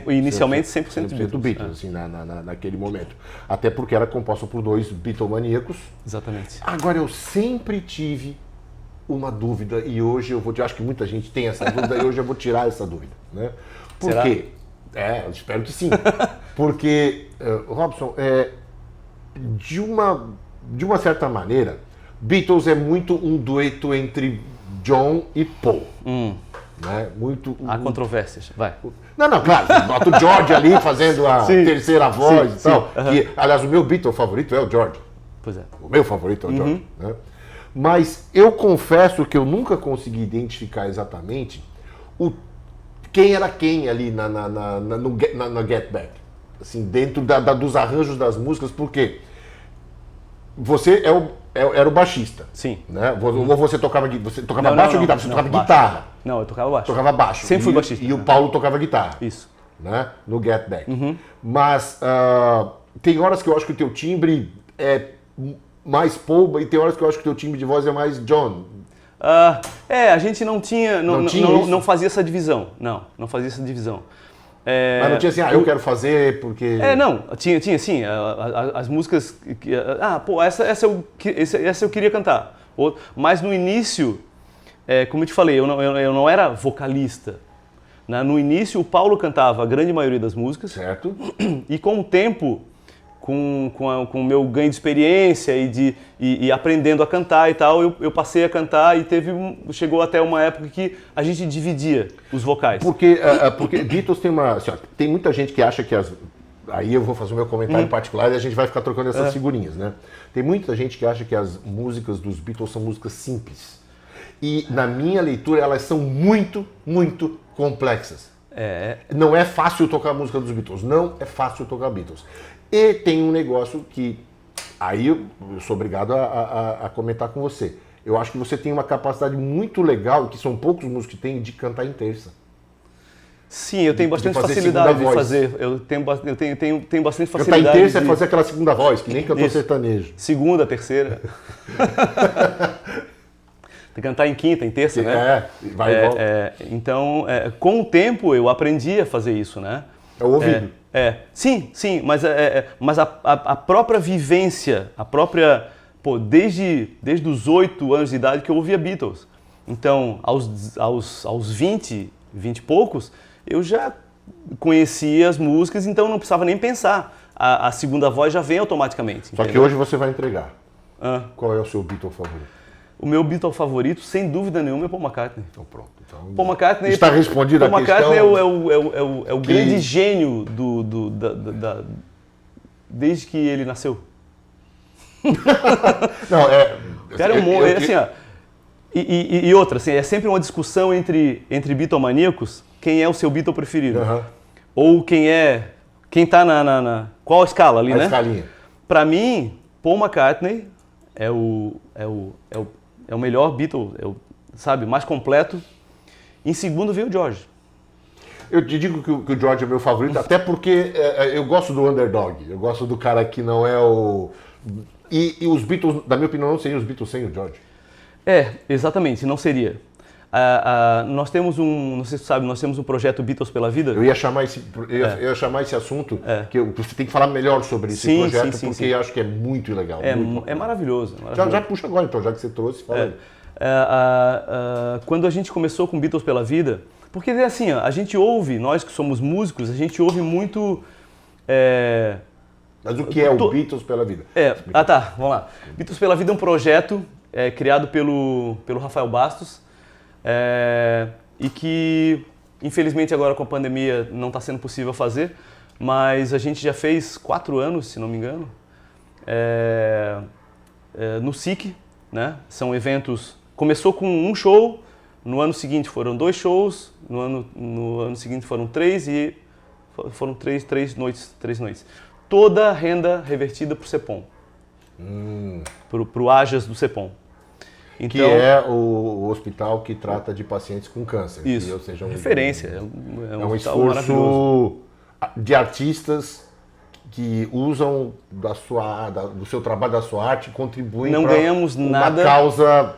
Inicialmente 100% Beatles, assim, naquele momento. Até porque era composto por 2 Beatlemaníacos. Exatamente. Agora, eu sempre tive uma dúvida, e hoje eu acho que muita gente tem essa dúvida, e hoje eu vou tirar essa dúvida, né? Por quê? Eu espero que sim. Porque, Robson, de uma certa maneira, Beatles é muito um dueto entre John e Paul. Né? Há controvérsias, vai. Não, claro, bota o George ali fazendo a terceira voz e tal. Uhum. Que, aliás, o meu Beatle favorito é o George. Pois é. O meu favorito é o George. Né? Mas eu confesso que eu nunca consegui identificar exatamente quem era quem ali na Get Back. Assim, dentro dos arranjos das músicas, porque você era o baixista. Sim. Né? Ou você tocava baixo ou guitarra? Você tocava guitarra. Não, eu tocava baixo. Tocava baixo. Sempre fui baixista. E o Paulo tocava guitarra. Isso. Né? No Get Back. Mas tem horas que eu acho que o teu timbre é mais Paul e tem horas que eu acho que o teu timbre de voz é mais John. A gente não fazia essa divisão. Não fazia essa divisão. Mas não tinha assim, eu quero fazer porque... Não, tinha sim, as músicas... Essa eu queria cantar. Mas no início, como eu te falei, eu não era vocalista. No início, o Paulo cantava a grande maioria das músicas. Certo. E com o tempo, com o meu ganho de experiência e aprendendo a cantar e tal, eu passei a cantar e chegou até uma época que a gente dividia os vocais. Porque Beatles tem muita gente que acha que aí eu vou fazer o meu comentário particular e a gente vai ficar trocando essas figurinhas, né? Tem muita gente que acha que as músicas dos Beatles são músicas simples. E na minha leitura elas são muito, muito complexas. Não é fácil tocar a música dos Beatles, não é fácil tocar Beatles. E tem um negócio que aí eu sou obrigado a comentar com você. Eu acho que você tem uma capacidade muito legal, que são poucos músicos que têm, de cantar em terça. Sim, eu tenho bastante facilidade de fazer. Eu tenho bastante facilidade. Cantar em terça é fazer aquela segunda voz, que nem cantor sertanejo. Segunda, terceira. Tem que cantar em quinta, em terça, né? Vai e volta. Então, com o tempo eu aprendi a fazer isso, né? É o ouvido. Sim, mas a própria vivência, desde os 8 anos de idade que eu ouvia Beatles. Então, aos 20 e poucos, eu já conhecia as músicas, então não precisava nem pensar. A segunda voz já vem automaticamente. Só que hoje você vai entregar. Qual é o seu Beatle favorito? O meu Beatle favorito, sem dúvida nenhuma, é Paul McCartney. Então pronto. Paul McCartney, está respondido a questão. Paul McCartney é o grande gênio desde que ele nasceu. Não, Cara, assim, ó, e outra, assim, é sempre uma discussão entre Beatlemaníacos, quem é o seu Beatle preferido. Ou quem tá qual a escala ali, né? A escalinha. Pra mim, Paul McCartney é o melhor Beatle, mais completo. Em segundo veio o George. Eu te digo que o George é meu favorito, até porque eu gosto do underdog. Eu gosto do cara que não é o... E os Beatles, na minha opinião, não seriam os Beatles sem o George. Exatamente, não seria. Nós temos não sei se você sabe, nós temos um projeto Beatles pela Vida. Eu ia chamar esse assunto, que você tem que falar melhor sobre esse projeto, porque eu acho que é muito legal. É maravilhoso. Já puxa agora então, já que você trouxe, fala aí. Quando a gente começou com Beatles pela Vida, porque assim, a gente ouve, nós que somos músicos, a gente ouve muito... Mas o que é o Beatles pela Vida? Vamos lá. Beatles pela Vida é um projeto criado pelo Rafael Bastos, e que, infelizmente, agora com a pandemia não está sendo possível fazer, mas a gente já fez 4 anos, se não me engano, no SIC, né? São eventos... Começou com um show, no ano seguinte foram 2 shows, no ano seguinte foram 3 e foram 3 noites. Toda a renda revertida para o CEPOM, para o AJAS do CEPOM. Então, que é o hospital que trata de pacientes com câncer. Isso, ou seja, referência. É um esforço de artistas que usam do seu trabalho, da sua arte, contribuem para uma causa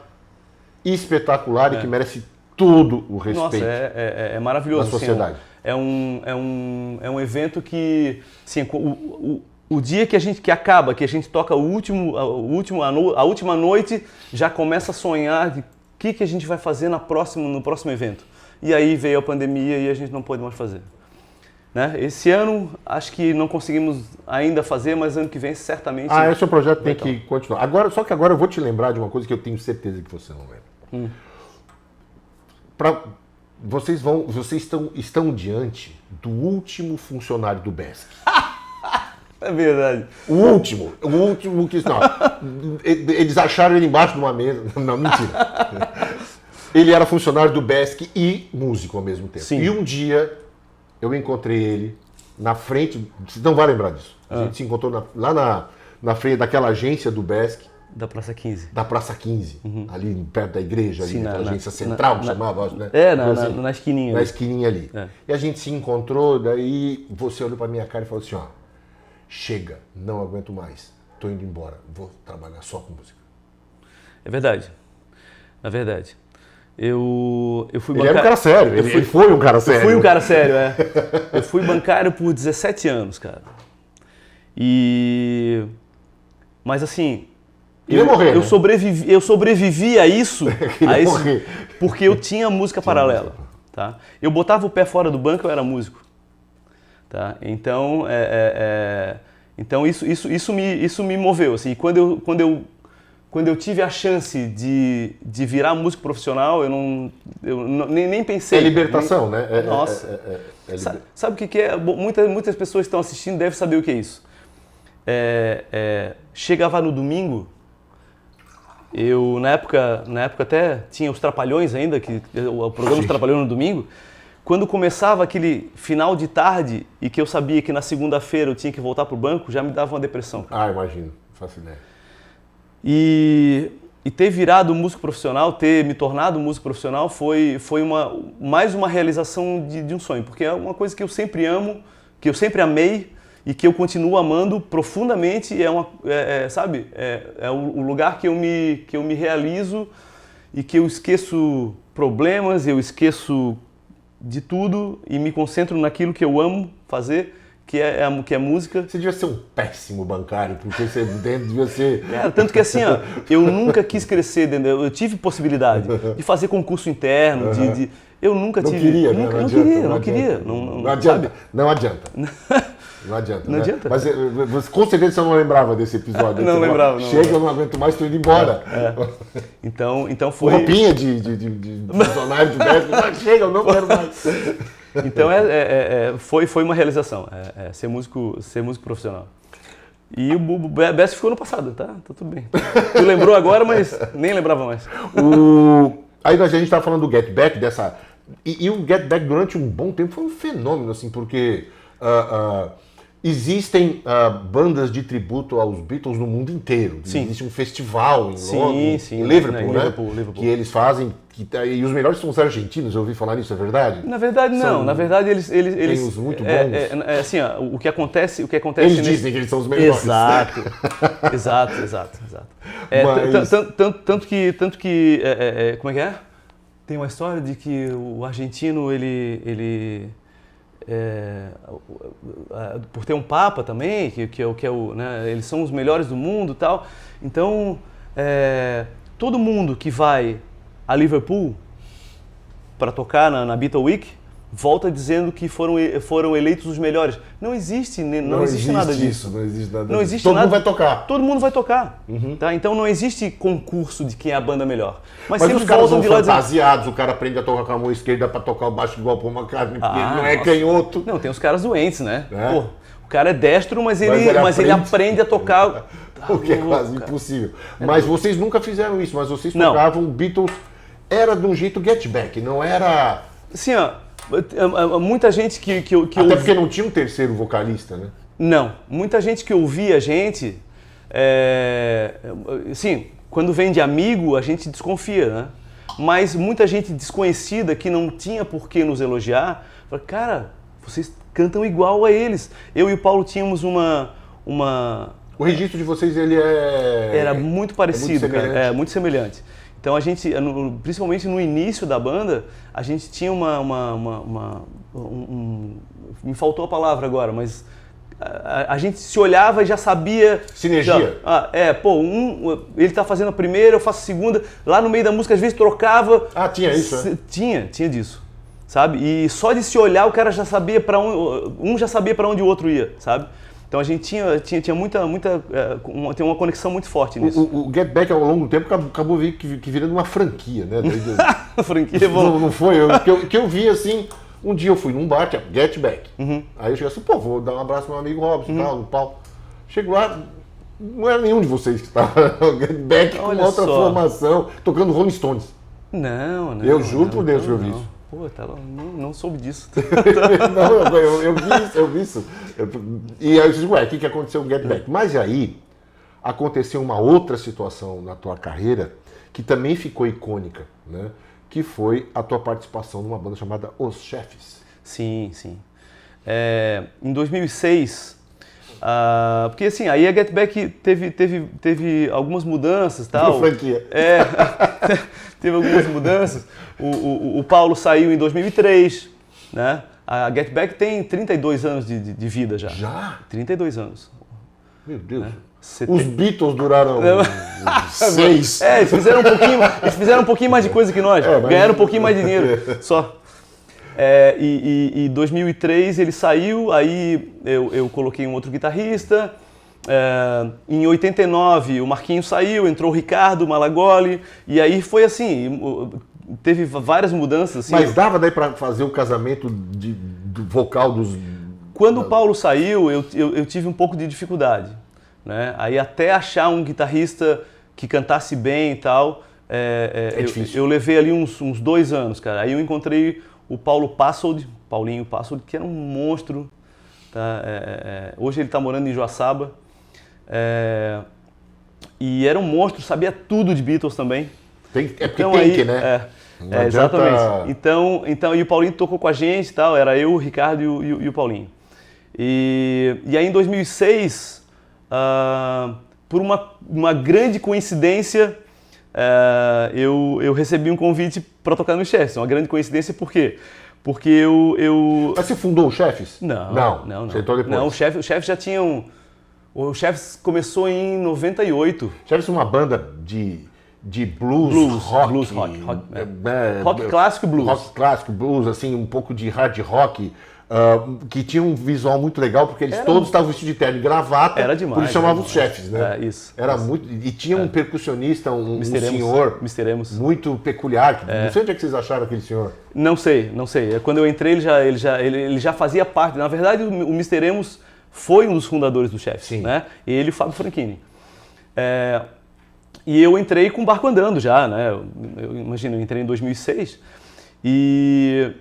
espetacular e que merece todo o respeito. Nossa, é maravilhoso. Da sociedade. Assim, é um evento que, assim, o dia que a gente toca a última noite, já começa a sonhar de o que a gente vai fazer no próximo evento. E aí veio a pandemia e a gente não pôde mais fazer. né? Esse ano acho que não conseguimos ainda fazer, mas ano que vem certamente... Esse projeto tem que continuar. Agora, só que agora eu vou te lembrar de uma coisa que eu tenho certeza que você não lembra. Vocês estão diante do último funcionário do BESC. É verdade. O último que... Não, eles acharam ele embaixo de uma mesa. Não, mentira. Ele era funcionário do BESC e músico ao mesmo tempo. Sim. E um dia eu encontrei ele na frente... Você não vai lembrar disso. A gente se encontrou lá na frente daquela agência do BESC. Da Praça 15. Da Praça 15, ali perto da igreja, ali, Sim, aquela agência central que chamava, né? Na esquininha. Na esquininha ali. E a gente se encontrou, daí você olhou pra minha cara e falou assim, ó, chega, não aguento mais, tô indo embora, vou trabalhar só com música. É verdade. Na verdade. Eu fui bancário. Ele era um cara sério, ele foi um cara sério. Eu fui um cara sério, Eu fui bancário por 17 anos, cara. Mas assim... Eu sobrevivi a isso, porque eu tinha música paralela. Tá? Eu botava o pé fora do banco, eu era músico. Tá? Então, então isso me moveu. Assim, quando eu tive a chance de virar músico profissional, eu nem pensei. É libertação, né? Nossa. Sabe o que é? Muitas pessoas que estão assistindo devem saber o que é isso. Chegava no domingo. Eu, na época até tinha os Trapalhões ainda, o programa dos Trapalhões no domingo. Quando começava aquele final de tarde e que eu sabia que na segunda-feira eu tinha que voltar pro banco, já me dava uma depressão. Imagino, faço ideia. E ter virado músico profissional, ter me tornado músico profissional foi mais uma realização de um sonho, porque é uma coisa que eu sempre amo, que eu sempre amei, e que eu continuo amando profundamente, sabe? É o lugar que eu me realizo e que eu esqueço problemas, eu esqueço de tudo e me concentro naquilo que eu amo fazer, que é música. Você devia ser um péssimo bancário, porque você devia ser... Tanto que assim, eu nunca quis crescer, eu tive possibilidade de fazer concurso interno, eu nunca tive... Não queria. Não adianta. Não adianta. Não adianta, né? Mas com certeza você não lembrava desse episódio. Não lembrava. Chega, eu não aguento mais, estou indo embora. Então foi... Roupinha de funcionário de BESC, chega, eu não quero mais. Então foi uma realização, ser músico profissional. E o BESC ficou no passado, tá tudo bem. Tu lembrou agora, mas nem lembrava mais. Aí a gente estava falando do Get Back, e o Get Back durante um bom tempo foi um fenômeno, assim, porque... existem bandas de tributo aos Beatles no mundo inteiro. Sim. Existe um festival em Liverpool, né? Liverpool. Que eles fazem, e os melhores são os argentinos, eu ouvi falar nisso, é verdade? Na verdade não, na verdade eles tem os muito bons. Assim, o que acontece eles dizem que eles são os melhores. Exato. Tanto que como é que é? Tem uma história de que o argentino, por ter um papa também, né, eles são os melhores do mundo e tal. Então, todo mundo que vai a Liverpool para tocar na Beatle Week volta dizendo que foram eleitos os melhores. Não existe nada disso. Não existe nada. Todo mundo vai tocar. Todo mundo vai tocar. Tá? Então não existe concurso de quem é a banda melhor. Mas os caras são fantasiados, o cara aprende a tocar com a mão esquerda para tocar o baixo igual Paul McCartney, porque ele não é canhoto. Não, tem os caras doentes, né? Pô, o cara é destro, mas ele aprende a tocar... O que é quase impossível. Mas vocês nunca fizeram isso, mas vocês tocavam Beatles, era de um jeito Get Back, não era... Sim, muita gente que Até porque não tinha um terceiro vocalista, né? Não, muita gente que ouvia a gente, sim, quando vem de amigo a gente desconfia, né? Mas muita gente desconhecida que não tinha por que nos elogiar, fala, cara, vocês cantam igual a eles. Eu e o Paulo tínhamos uma... O registro de vocês, ele era muito parecido, muito semelhante. Então a gente, principalmente no início da banda, a gente tinha me faltou a palavra agora, mas a gente se olhava e já sabia... Sinergia. Ele tá fazendo a primeira, eu faço a segunda, lá no meio da música às vezes trocava... Tinha isso, né? Tinha disso. sabe? E só de se olhar o cara já sabia para onde, um já sabia para onde o outro ia, sabe? Então a gente tinha tem uma conexão muito forte nisso. O Get Back ao longo do tempo acabou que virando uma franquia, né? Franquia não foi? Que eu vi assim, um dia eu fui num bar, tinha Get Back. Aí eu cheguei assim, pô, vou dar um abraço pro meu amigo Robson, tal, no palco. Chego lá, não era nenhum de vocês que estava. Get Back com outra formação, tocando Rolling Stones. Não. Eu juro por Deus que eu vi isso. Pô, não soube disso. Não, eu vi isso. E aí eu disse, ué, o que aconteceu com o Get Back? Mas aí aconteceu uma outra situação na tua carreira que também ficou icônica, né? Que foi a tua participação numa banda chamada Os Chefes. Sim. Em 2006, porque assim, aí a Get Back teve algumas mudanças e tal. Franquia. Teve algumas mudanças. O Paulo saiu em 2003, né? A Get Back tem 32 anos de vida já. Já? 32 anos. Meu Deus. Né? Os Beatles duraram 6. Eles fizeram um pouquinho mais de coisa que nós. Ganharam um pouquinho mais de dinheiro, só. E em 2003 ele saiu, aí eu coloquei um outro guitarrista. Em 89 o Marquinhos saiu, entrou o Ricardo Malagoli, e aí foi assim, teve várias mudanças. Assim. Mas dava daí para fazer o casamento do vocal dos... Quando o Paulo saiu, eu tive um pouco de dificuldade, né? Aí até achar um guitarrista que cantasse bem e tal, eu levei ali uns 2 anos, cara. Aí eu encontrei o Paulinho Passold, que era um monstro. Tá? Hoje ele está morando em Joaçaba. E era um monstro, sabia tudo de Beatles também. Porque tem que, né? Exatamente. Então, e o Paulinho tocou com a gente e tal, era eu, o Ricardo e o Paulinho. E aí em 2006, por uma grande coincidência, eu recebi um convite para tocar no Chefes. Uma grande coincidência por quê? Porque eu... Mas você fundou o Chefes? Não. Você entrou depois? Não, o Chefes já tinha O Chefes começou em 98. Chefes é uma banda de blues rock. Rock clássico blues. Rock clássico blues, assim, um pouco de hard rock, que tinha um visual muito legal, porque eles todos estavam vestidos de terno e gravata. Era demais. Por isso chamavam os Chefes, né? Isso. Era muito. E tinha um percussionista, um senhor Misteremos. muito peculiar. Não sei onde é que vocês acharam aquele senhor. Não sei. Quando eu entrei, ele já fazia parte. Na verdade, o Misteremos foi um dos fundadores do Chefes, né? Ele e o Fábio Franchini. E eu entrei com o barco andando já, né? Eu entrei em 2006 e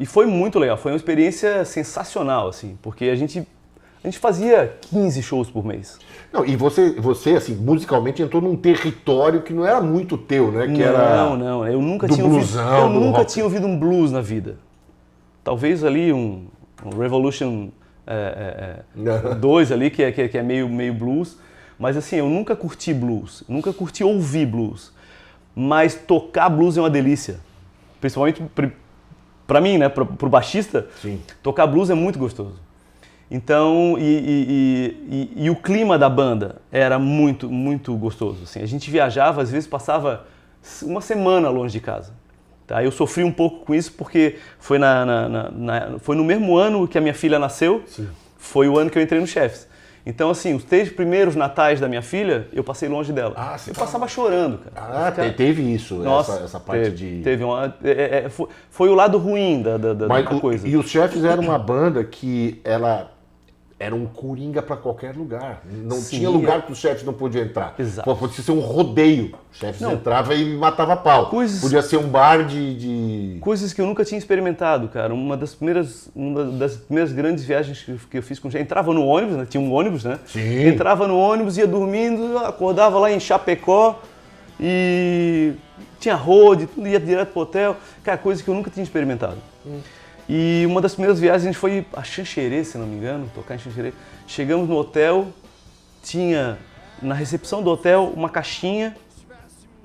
foi muito legal. Foi uma experiência sensacional, assim, porque a gente fazia 15 shows por mês. Não, e você assim, musicalmente entrou num território que não era muito teu, né? Que não, eu nunca tinha ouvido um blues na vida. Talvez ali um Revolution 2 ali, que é meio blues, mas assim, eu nunca curti blues, nunca curti ouvir blues, mas tocar blues é uma delícia, principalmente pra mim, né, pro baixista. Sim. Tocar blues é muito gostoso. Então, e o clima da banda era muito, muito gostoso, assim. A gente viajava, às vezes passava uma semana longe de casa. Tá? Eu sofri um pouco com isso porque foi, foi no mesmo ano que a minha filha nasceu. Sim. Foi o ano que eu entrei no Chefes. Então, assim, os 3 primeiros natais da minha filha, eu passei longe dela. Eu passava chorando, cara. Teve isso, nossa, essa parte de... Teve foi o lado ruim da coisa. E os Chefes eram uma banda que ela era um coringa para qualquer lugar. Não tinha lugar que os Chefes não podiam entrar. Exato. Podia ser um rodeio. O Chefes entrava e matava pau. Podia ser um bar de... Coisas que eu nunca tinha experimentado, cara. Uma das primeiras grandes viagens que eu fiz com o Chefes. Entrava no ônibus, né? Tinha um ônibus, né? Sim. Entrava no ônibus, ia dormindo, acordava lá em Chapecó e tinha road, tudo, ia direto pro hotel. Cara, coisa que eu nunca tinha experimentado. E uma das primeiras viagens a gente foi a Xanxerê, se não me engano, tocar em Xanxerê. Chegamos no hotel, tinha na recepção do hotel uma caixinha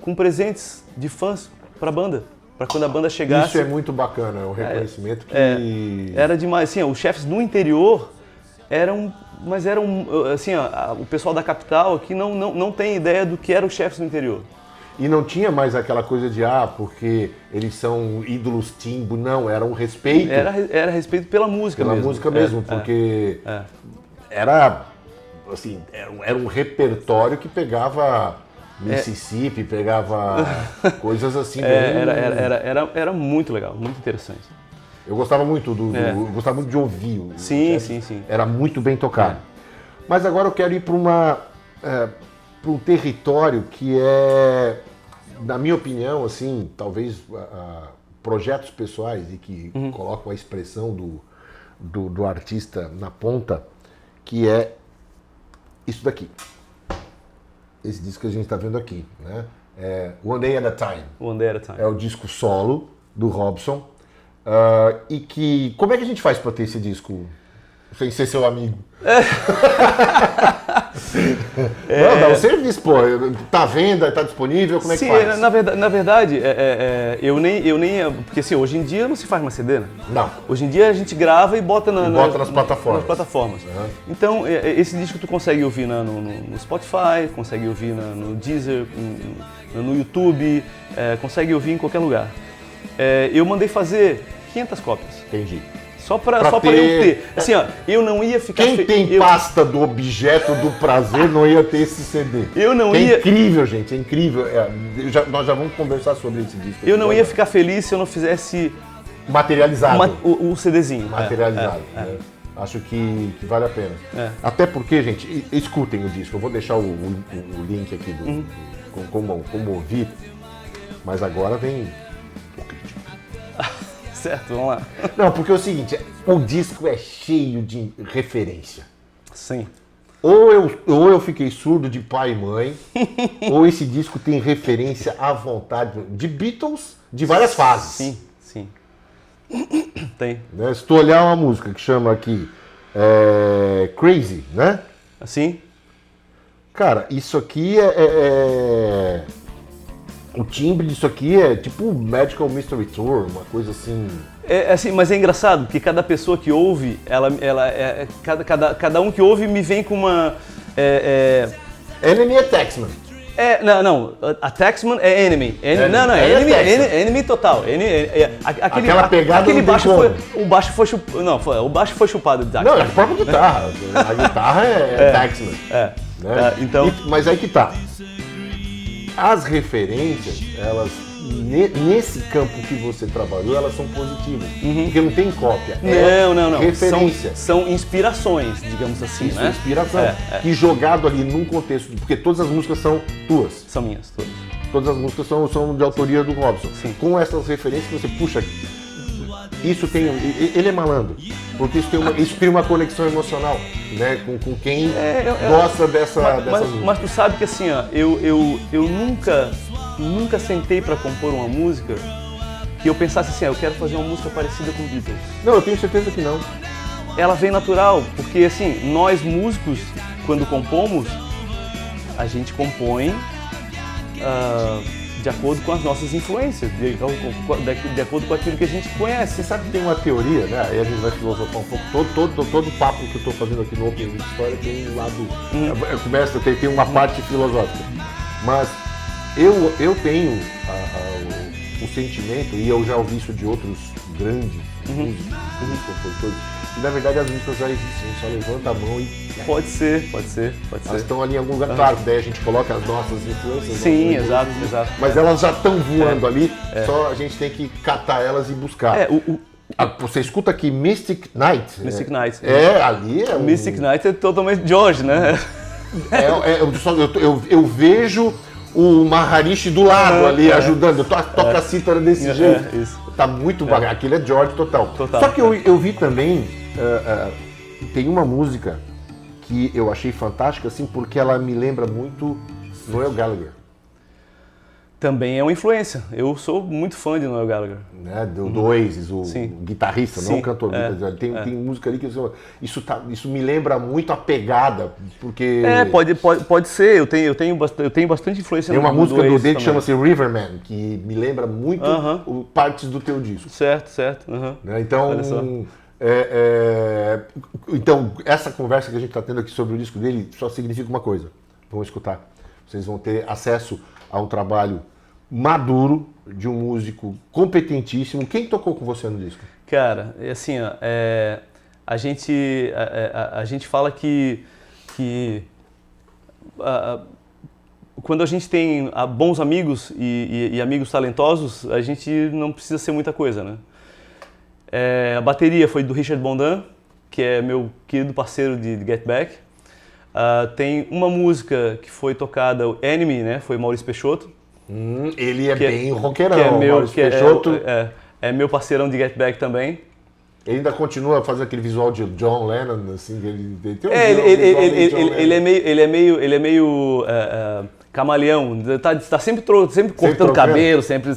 com presentes de fãs para a banda, para quando a banda chegasse. Isso é muito bacana, é um reconhecimento que... Era demais, assim, os Chefes no interior eram assim, o pessoal da capital aqui não tem ideia do que era o Chefes no interior. E não tinha mais aquela coisa de, porque eles são ídolos timbo, não, era um respeito. Era respeito pela música mesmo. Pela música mesmo, porque era, assim, era um repertório que pegava Mississippi, pegava coisas assim. Era muito legal, muito interessante. Eu gostava muito eu gostava muito de ouvir. Sim. Era muito bem tocado. Mas agora eu quero ir para um território que é, na minha opinião, assim, talvez projetos pessoais e que colocam a expressão do artista na ponta, que é isso daqui. Esse disco que a gente está vendo aqui, né? É One Day at a Time. One Day at a Time. É o disco solo do Robson. E que... Como é que a gente faz para ter esse disco sem ser seu amigo? Não, dá um serviço, pô. Tá à venda, tá disponível, como é que faz? Sim, na verdade, eu nem... Porque assim, hoje em dia não se faz mais CD, né? Não. Hoje em dia a gente grava e bota nas plataformas. Nas plataformas. Então, esse disco tu consegue ouvir no Spotify, consegue ouvir no Deezer, no YouTube, consegue ouvir em qualquer lugar. Eu mandei fazer 500 cópias. Entendi. Só pra eu ter. Assim, ó, eu não ia ficar... Quem tem pasta do objeto do prazer não ia ter esse CD. É incrível, gente, é incrível. Nós já vamos conversar sobre esse disco. Eu não ia ficar feliz se eu não fizesse... Materializado. O CDzinho. Materializado. Acho que vale a pena. Até porque, gente, escutem o disco. Eu vou deixar o link aqui como ouvir. Mas agora vem o crítico. Certo, vamos lá. Não, porque é o seguinte, o disco é cheio de referência. Sim. Ou eu fiquei surdo de pai e mãe, ou esse disco tem referência à vontade de Beatles de várias fases. Sim. Tem. Né? Se tu olhar uma música que chama aqui Crazy, né? Assim? Cara, isso aqui o timbre disso aqui é tipo Magical Mystery Tour, uma coisa assim... Assim, mas é engraçado, porque cada pessoa que ouve, cada um que ouve me vem com uma... Enemy é Taxman. Não, a Taxman é Enemy. Enemy total. Aquela pegada aquele baixo foi... O baixo foi chupado... Não, o baixo foi chupado de Taxman. Não, é a própria guitarra. A guitarra é Taxman. Né? Então... Mas aí que tá. As referências, elas, nesse campo que você trabalhou, elas são positivas. Porque não tem cópia. Não. Referência. São inspirações, digamos assim, Isso, né? Inspiração. Que jogado ali num contexto, porque todas as músicas são tuas. São minhas, todas. Todas as músicas são de autoria do Robson. Sim. Com essas referências que você puxa, ele é malandro, porque isso cria uma conexão emocional, né, com quem gosta dessa música. Mas tu sabe que assim, ó, eu nunca sentei pra compor uma música que eu pensasse assim, eu quero fazer uma música parecida com Beatles. Não, eu tenho certeza que não. Ela vem natural, porque assim, nós músicos, quando compomos, a gente compõe de acordo com as nossas influências, de acordo com aquilo que a gente conhece. Você sabe que tem uma teoria, né? Aí a gente vai filosofar um pouco. Todo o papo que eu estou fazendo aqui no Open Mic História tem um lado... Tem uma parte filosófica. Mas eu tenho o sentimento, e eu já ouvi isso de outros grandes músicos, compositores, que na verdade as músicas já existem, só levanta a mão e... Pode ser. Elas estão ali em algum lugar, claro, daí a gente coloca as nossas influências. Sim, exato. Mas elas já estão voando ali, só a gente tem que catar elas e buscar. Você escuta aqui Mystic Night. Mystic Night. Ali é Mystic Night é totalmente George, né? Eu vejo o Maharishi do lado ali ajudando, toca a cítara desse jeito. Isso. Tá muito bacana, aquilo é George total. Só que eu vi também, tem uma música que eu achei fantástica, assim, porque ela me lembra muito Noel Gallagher. Também é uma influência. Eu sou muito fã de Noel Gallagher. Né? Do Oasis, o guitarrista, não o cantor. Tem música ali que isso me lembra muito a pegada, porque... Pode ser. Eu tenho bastante influência no Tem uma música do dele que chama-se Riverman, que me lembra muito partes do teu disco. Certo. Né? Então, então, essa conversa que a gente está tendo aqui sobre o disco dele só significa uma coisa. Vamos escutar. Vocês vão ter acesso a um trabalho maduro de um músico competentíssimo. Quem tocou com você no disco? Cara, é assim, ó, a gente fala que quando a gente tem bons amigos e amigos talentosos, a gente não precisa ser muita coisa, né? A bateria foi do Richard Bondan, que é meu querido parceiro de Get Back. Tem uma música que foi tocada, o Enemy, né? Foi Maurício Peixoto. Ele é bem roqueirão, Maurício Peixoto. É meu parceirão de Get Back também. Ele ainda continua fazendo aquele visual de John Lennon, assim, ele tem ele é meio camaleão, tá sempre cortando cabelo, sempre.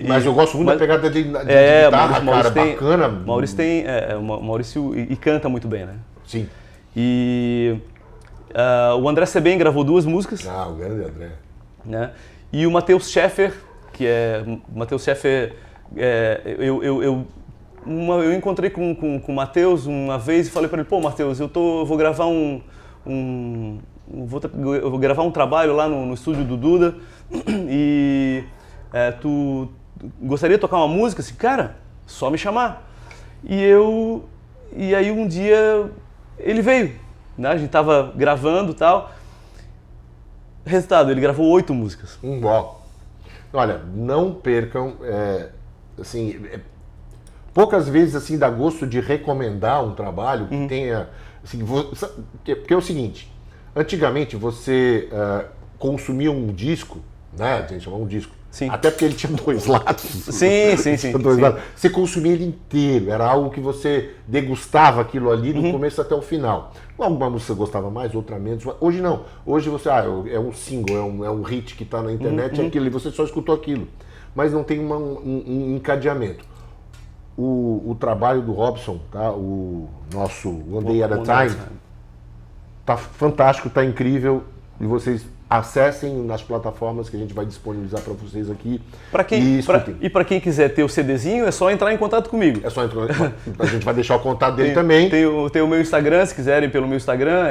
Mas eu gosto muito da pegada de guitarra, cara, bacana. Maurício canta muito bem, né? Sim. E o André Sebem gravou 2 músicas. O grande André. Né? E o Matheus Scheffer, eu encontrei com o Matheus uma vez e falei para ele, pô, Matheus, eu vou gravar eu vou gravar um trabalho lá no estúdio do Duda e tu gostaria de tocar uma música? Assim, cara, só me chamar. E aí um dia ele veio, né? A gente tava gravando e tal. Resultado, ele gravou 8 músicas. Olha, não percam, poucas vezes assim dá gosto de recomendar um trabalho que tenha, assim, porque é o seguinte, antigamente você consumia um disco, né, a gente chamava um disco, sim. Até porque ele tinha 2 lados. Sim. Lados. Você consumia ele inteiro, era algo que você degustava aquilo ali do começo até o final. Alguma música você gostava mais, outra menos. Hoje não. Hoje você, é um single, é um hit que está na internet, é aquilo, e você só escutou aquilo. Mas não tem um encadeamento. O trabalho do Robson, tá? O nosso One Day at a Time, tá fantástico, tá incrível. E vocês acessem nas plataformas que a gente vai disponibilizar para vocês aqui. E para quem quiser ter o CDzinho, é só entrar em contato comigo. É só entrar. A gente vai deixar o contato dele também. Tem o meu Instagram, se quiserem, pelo meu Instagram,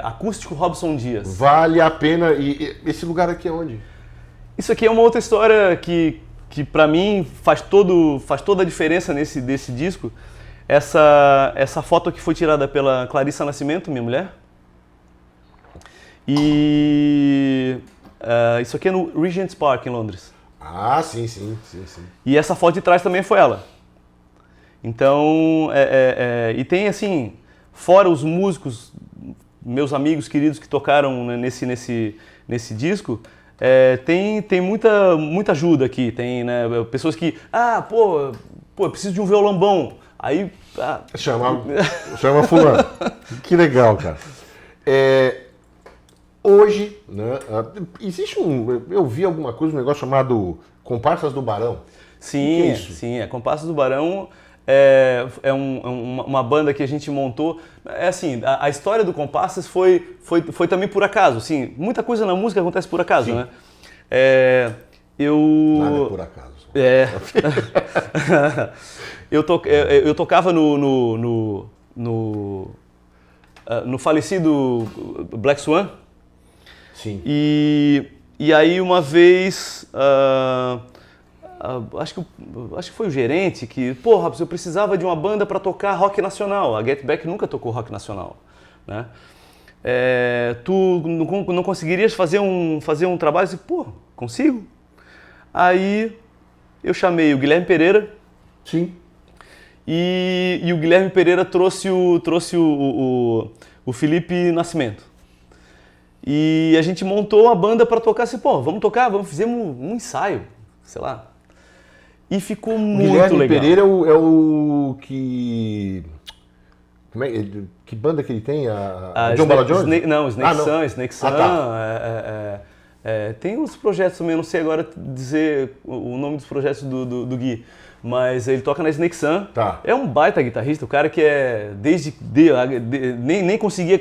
Acústico Robson Dias. Vale a pena. E esse lugar aqui é onde? Isso aqui é uma outra história que para mim faz toda a diferença desse disco. Essa foto aqui foi tirada pela Clarissa Nascimento, minha mulher. E isso aqui é no Regent's Park, em Londres. Sim. E essa foto de trás também foi ela. Então, e tem assim, fora os músicos, meus amigos queridos que tocaram nesse disco, tem muita ajuda aqui. Tem, né, pessoas que, eu preciso de um violão bom. Aí... Chama fulano. Que legal, cara. Hoje, né, existe eu vi alguma coisa, um negócio chamado Comparsas do Barão. Sim, que é isso? Sim, Comparsas do Barão é uma banda que a gente montou. Assim, a história do Comparsas foi também por acaso. Assim, muita coisa na música acontece por acaso, sim, né? Nada é por acaso. Eu tocava no falecido Black Swan. Sim. E aí uma vez, acho que foi o gerente que, Robson, eu precisava de uma banda para tocar rock nacional. A Get Back nunca tocou rock nacional, né? Tu não conseguirias fazer um trabalho? Eu disse, consigo. Aí eu chamei o Guilherme Pereira. Sim. E o Guilherme Pereira trouxe o Felipe Nascimento. E a gente montou uma banda para tocar assim, vamos tocar, fizemos um ensaio, sei lá. E ficou muito Guilherme legal. Pereira é o que... Que banda que ele tem? John Bala Jones? Snake Sun. Tem uns projetos também, eu não sei agora dizer o nome dos projetos do Gui. Mas ele toca na Snake Sun. Tá. É um baita guitarrista, o cara que nem conseguia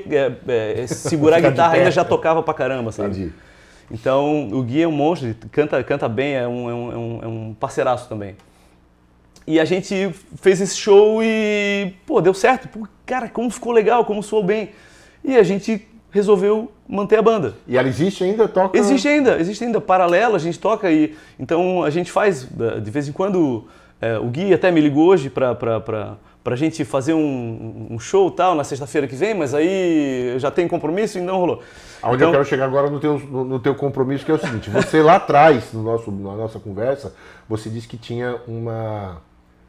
segurar a guitarra, ainda já tocava pra caramba, sabe? Entendi. Então o Gui é um monstro, ele canta bem, é um parceiraço também. E a gente fez esse show e, deu certo. Cara, como ficou legal, como soou bem. E a gente resolveu manter a banda. E ela existe ainda? Toca? Existe ainda. Paralela, a gente toca e então a gente faz, de vez em quando, o Gui até me ligou hoje pra gente fazer um show tal na sexta-feira que vem, mas aí eu já tenho compromisso e não rolou. Aonde Então, eu quero chegar agora no teu compromisso, que é o seguinte, você lá atrás, na nossa conversa, você disse que tinha uma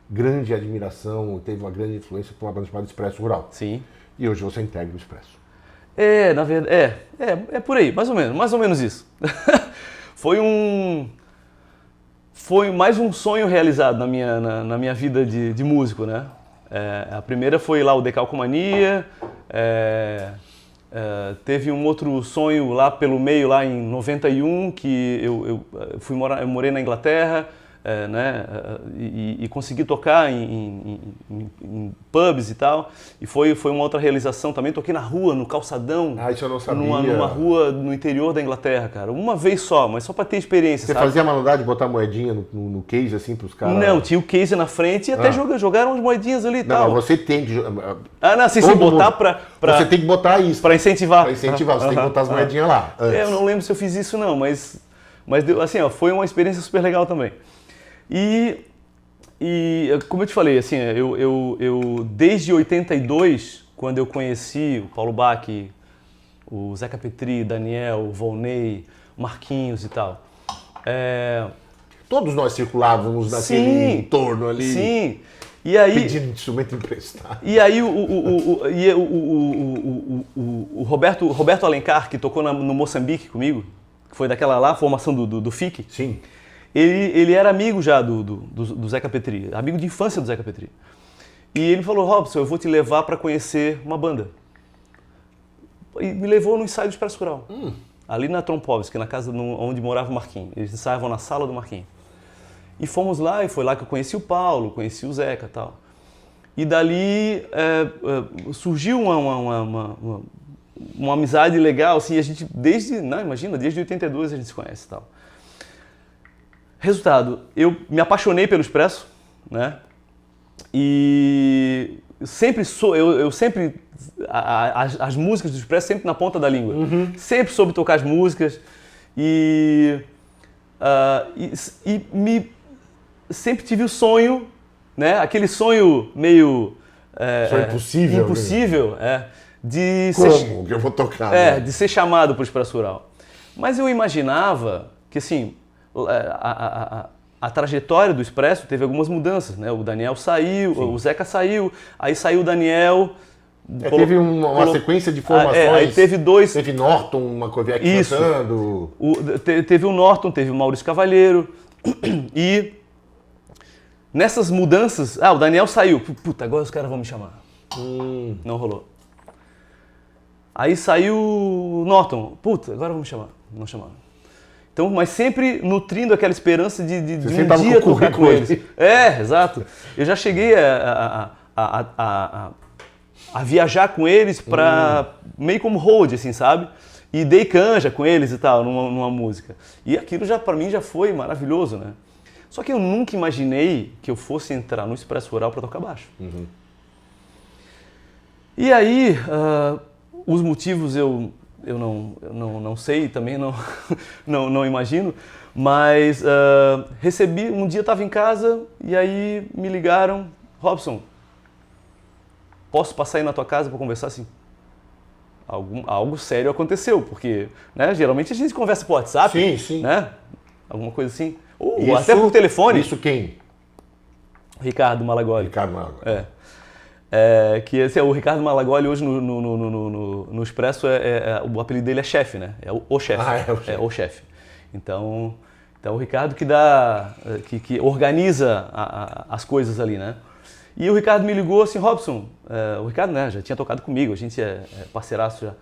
grande admiração, teve uma grande influência por uma banda chamada Expresso Rural. sim. E hoje você integra o Expresso. Na verdade, é por aí, mais ou menos isso. Foi mais um sonho realizado na minha vida de músico, né? A primeira foi lá o Decalcomania, teve um outro sonho lá pelo meio, lá em 91, que eu morei na Inglaterra, né, e consegui tocar em pubs e tal, e foi uma outra realização também. Toquei na rua, no calçadão, Isso eu não sabia. numa rua no interior da Inglaterra, cara, uma vez só, mas só pra ter experiência. Você sabe? fazia a maldade de botar moedinha no case assim pros caras? Não, tinha o case na frente e até jogaram umas moedinhas ali e tal. Não, você tem que... Não, sim, botar pra... Você tem que botar isso. Pra incentivar. Pra incentivar, você tem que botar as moedinhas lá. Eu não lembro se eu fiz isso não, mas deu, assim, foi uma experiência super legal também. E como eu te falei, assim, eu desde 82, quando eu conheci o Paulo Bach, o Zeca Petri, Daniel, o Volney, o Marquinhos e tal. Todos nós circulávamos naquele entorno ali. Sim. E aí, pedindo instrumento emprestado. E aí o Roberto Alencar, que tocou no Moçambique comigo, que foi daquela lá, formação do FIC. Sim. Ele era amigo já do Zeca Petri, amigo de infância do Zeca Petri. E ele falou, Robson, eu vou te levar para conhecer uma banda. E me levou no ensaio do Expresso Rural, ali na Trompovski, na casa onde morava o Marquinhos. Eles ensaiavam na sala do Marquinhos. E fomos lá, e foi lá que eu conheci o Paulo, conheci o Zeca e tal. E dali surgiu uma amizade legal, assim, a gente desde 82 a gente se conhece e tal. Resultado, eu me apaixonei pelo Expresso, né? E sempre as músicas do Expresso sempre na ponta da língua. Sempre soube tocar as músicas e sempre tive o sonho, né? Aquele sonho meio sonho impossível. Impossível, de Como que eu vou tocar? De ser chamado para o Expresso Rural. Mas eu imaginava que assim a trajetória do Expresso teve algumas mudanças, né? O Daniel saiu, o Zeca saiu, aí saiu o Daniel. Teve uma sequência de formações. Aí teve dois. Teve Norton, uma Koviak cantando. Teve o Norton, teve o Maurício Cavalheiro. E nessas mudanças, o Daniel saiu. Puta, agora os caras vão me chamar. Não rolou. Aí saiu o Norton. Puta, agora vão me chamar. Não chamaram. Então, mas sempre nutrindo aquela esperança de um dia tocar com eles. Exato. Eu já cheguei a viajar com eles meio como hold, assim, sabe? E dei canja com eles e tal, numa música. E aquilo para mim já foi maravilhoso, né? Só que eu nunca imaginei que eu fosse entrar no Expresso Rural para tocar baixo. E aí, os motivos eu não sei, também não imagino, mas recebi, um dia estava em casa e aí me ligaram, Robson, posso passar aí na tua casa para conversar assim? Algo sério aconteceu, porque, né, geralmente a gente conversa por WhatsApp, sim. Né? Alguma coisa assim, ou até por telefone. Isso quem? Ricardo Malagoli. Que esse o Ricardo Malagoli hoje no Expresso, o apelido dele é chefe, né? É o chefe. É o chefe. Então o Ricardo que organiza as coisas ali, né? E o Ricardo me ligou assim, Robson, o Ricardo, né, já tinha tocado comigo, a gente é parceiraço já.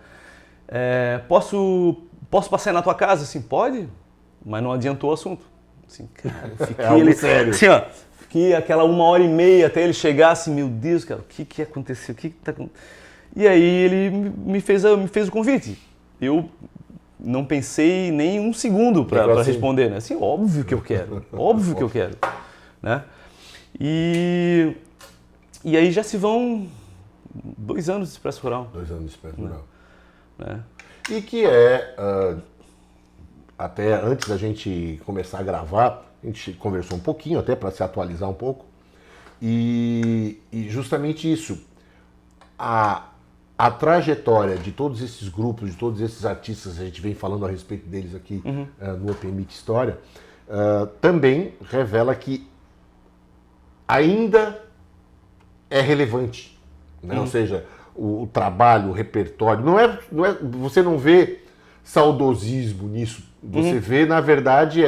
Posso passar aí na tua casa? Assim, pode, mas não adiantou o assunto. Assim, cara, eu fiquei sério. Assim, ó, fiquei aquela 1h30 até ele chegar, assim, meu Deus, cara, o que aconteceu? O que tá acontecendo? E aí ele me fez o convite. Eu não pensei nem um segundo para responder, né? Assim, óbvio que eu quero, né? E aí já se vão 2 anos de Expresso Rural. 2 anos de Expresso Rural. né? E que até antes da gente começar a gravar, a gente conversou um pouquinho até para se atualizar um pouco, e justamente isso, a trajetória de todos esses grupos, de todos esses artistas, a gente vem falando a respeito deles aqui no Open Mic História, também revela que ainda é relevante, né? Ou seja, o trabalho, o repertório, você não vê saudosismo nisso, você vê, na verdade,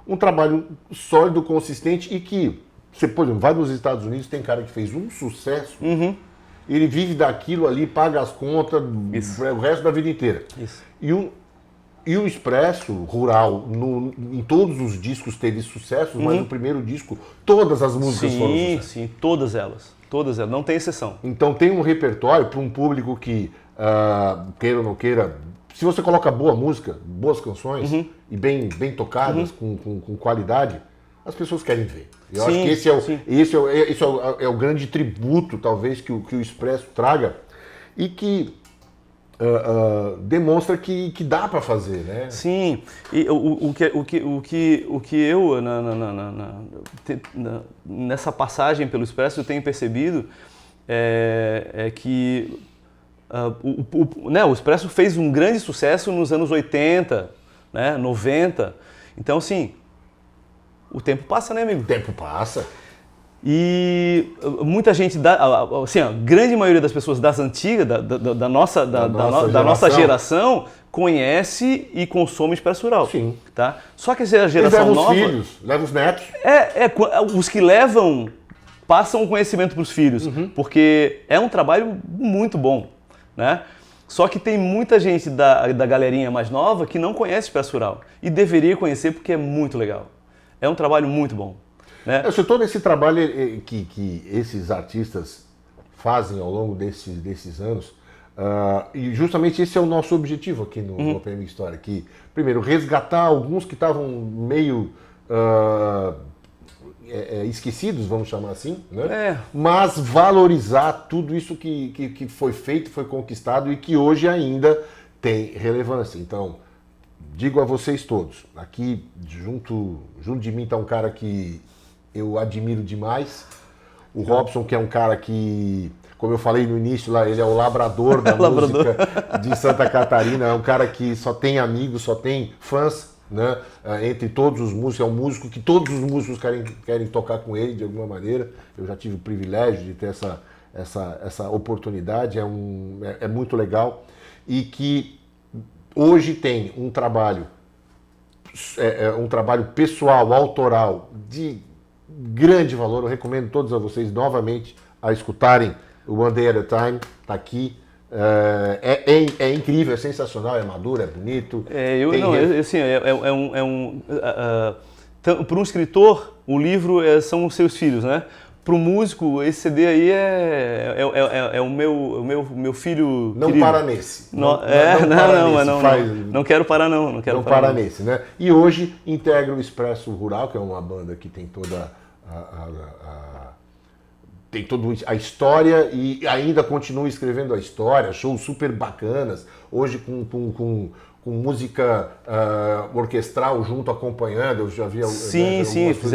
um trabalho sólido, consistente e que, você, por exemplo, vai nos Estados Unidos, tem cara que fez um sucesso, ele vive daquilo ali, paga as contas o resto da vida inteira. Isso. E o Expresso Rural, em todos os discos teve sucesso, mas no primeiro disco todas as músicas foram sucesso. Sim, todas elas, não tem exceção. Então tem um repertório para um público que, queira ou não queira, se você coloca boa música, boas canções e bem tocadas, com qualidade, as pessoas querem ver. Eu acho que esse é o grande tributo, talvez, que o Expresso traga e que demonstra que dá para fazer, né? Sim, e o que eu, nessa passagem pelo Expresso, eu tenho percebido é que o Expresso fez um grande sucesso nos anos 80, né, 90, então, assim, o tempo passa, né, amigo? O tempo passa. E muita gente, assim, a grande maioria das pessoas das antigas, da nossa geração, conhece e consome Expresso Rural. Sim. Tá? Só que essa geração nova... Leva os filhos, leva os netos. Os que levam, passam o conhecimento para os filhos, porque é um trabalho muito bom, né? Só que tem muita gente da galerinha mais nova que não conhece Expresso Rural e deveria conhecer porque é muito legal. É um trabalho muito bom. Né? Todo esse trabalho que esses artistas fazem ao longo desses anos, e justamente esse é o nosso objetivo aqui no Open Mic História, que, primeiro, resgatar alguns que estavam meio esquecidos, vamos chamar assim, né? Mas valorizar tudo isso que foi feito, foi conquistado e que hoje ainda tem relevância. Então, digo a vocês todos, aqui junto de mim está um cara que eu admiro demais, o Robson, que é um cara que, como eu falei no início lá, ele é o labrador da música de Santa Catarina, é um cara que só tem amigos, só tem fãs, né? Entre todos os músicos, é um músico que todos os músicos querem tocar com ele de alguma maneira. Eu já tive o privilégio de ter essa oportunidade, é muito legal, e que hoje tem um trabalho pessoal, autoral, de grande valor. Eu recomendo todos a vocês novamente a escutarem o One Day at a Time, tá aqui. É incrível, é sensacional, é maduro, é bonito. Para um escritor, o livro são os seus filhos, né? Para o músico, esse CD aí é o meu filho. Não querido. para nesse. Não quero parar não. Não para nesse, né? E hoje integra o Expresso Rural, que é uma banda que tem toda a história e ainda continua escrevendo a história, shows super bacanas, hoje com música orquestral junto, acompanhando, eu já vi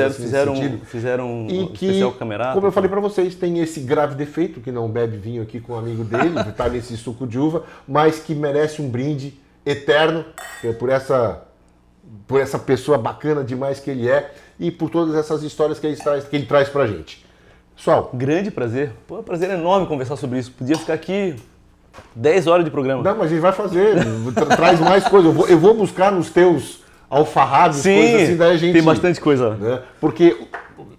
fizeram e um que, especial camerata. como eu falei para vocês, tem esse grave defeito, que não bebe vinho aqui com um amigo dele, está nesse suco de uva, mas que merece um brinde eterno por essa pessoa bacana demais que ele é e por todas essas histórias que ele traz pra gente. Pessoal, grande prazer. Pô, prazer enorme conversar sobre isso. Podia ficar aqui 10 horas de programa. Não, mas a gente vai fazer. Traz mais coisa. Eu vou buscar nos teus alfarrados, coisas assim, daí a gente... tem bastante coisa. Né? Porque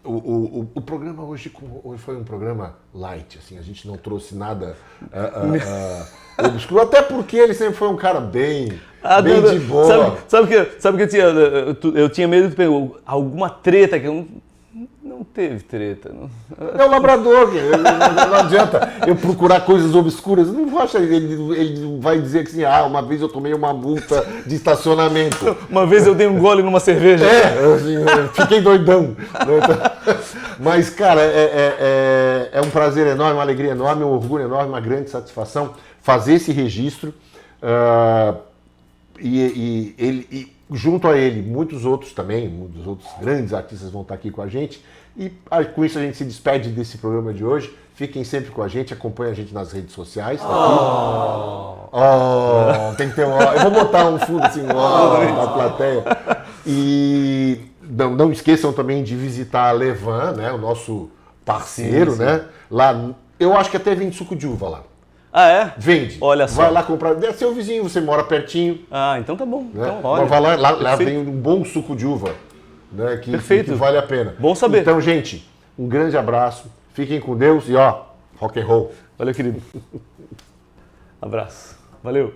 o programa hoje foi um programa light, assim, a gente não trouxe nada obscuro, até porque ele sempre foi um cara bem de boa. Sabe que eu tinha medo de pegar alguma treta que eu não teve treta. Não. É o labrador, não adianta eu procurar coisas obscuras. Eu não acho ele vai dizer que assim, uma vez eu tomei uma multa de estacionamento. Uma vez eu dei um gole numa cerveja. Fiquei doidão. Mas, cara, é um prazer enorme, uma alegria enorme, um orgulho enorme, uma grande satisfação fazer esse registro. E junto a ele, muitos outros também, muitos outros grandes artistas vão estar aqui com a gente. E com isso a gente se despede desse programa de hoje. Fiquem sempre com a gente, acompanhem a gente nas redes sociais. Tá aqui. Tem que ter eu vou botar um fundo assim na plateia. E não esqueçam também de visitar a Levan, né, o nosso parceiro, sim. Né? Lá, eu acho que até vende suco de uva lá. Ah, é? Vende. Olha só. Vai lá comprar. Deve ser o vizinho, você mora pertinho. Ah, então tá bom. Né? Então, olha. Vai lá vem um bom suco de uva. Né? Que vale a pena. Bom saber. Então, gente, um grande abraço. Fiquem com Deus e rock and roll. Valeu, querido. Abraço. Valeu.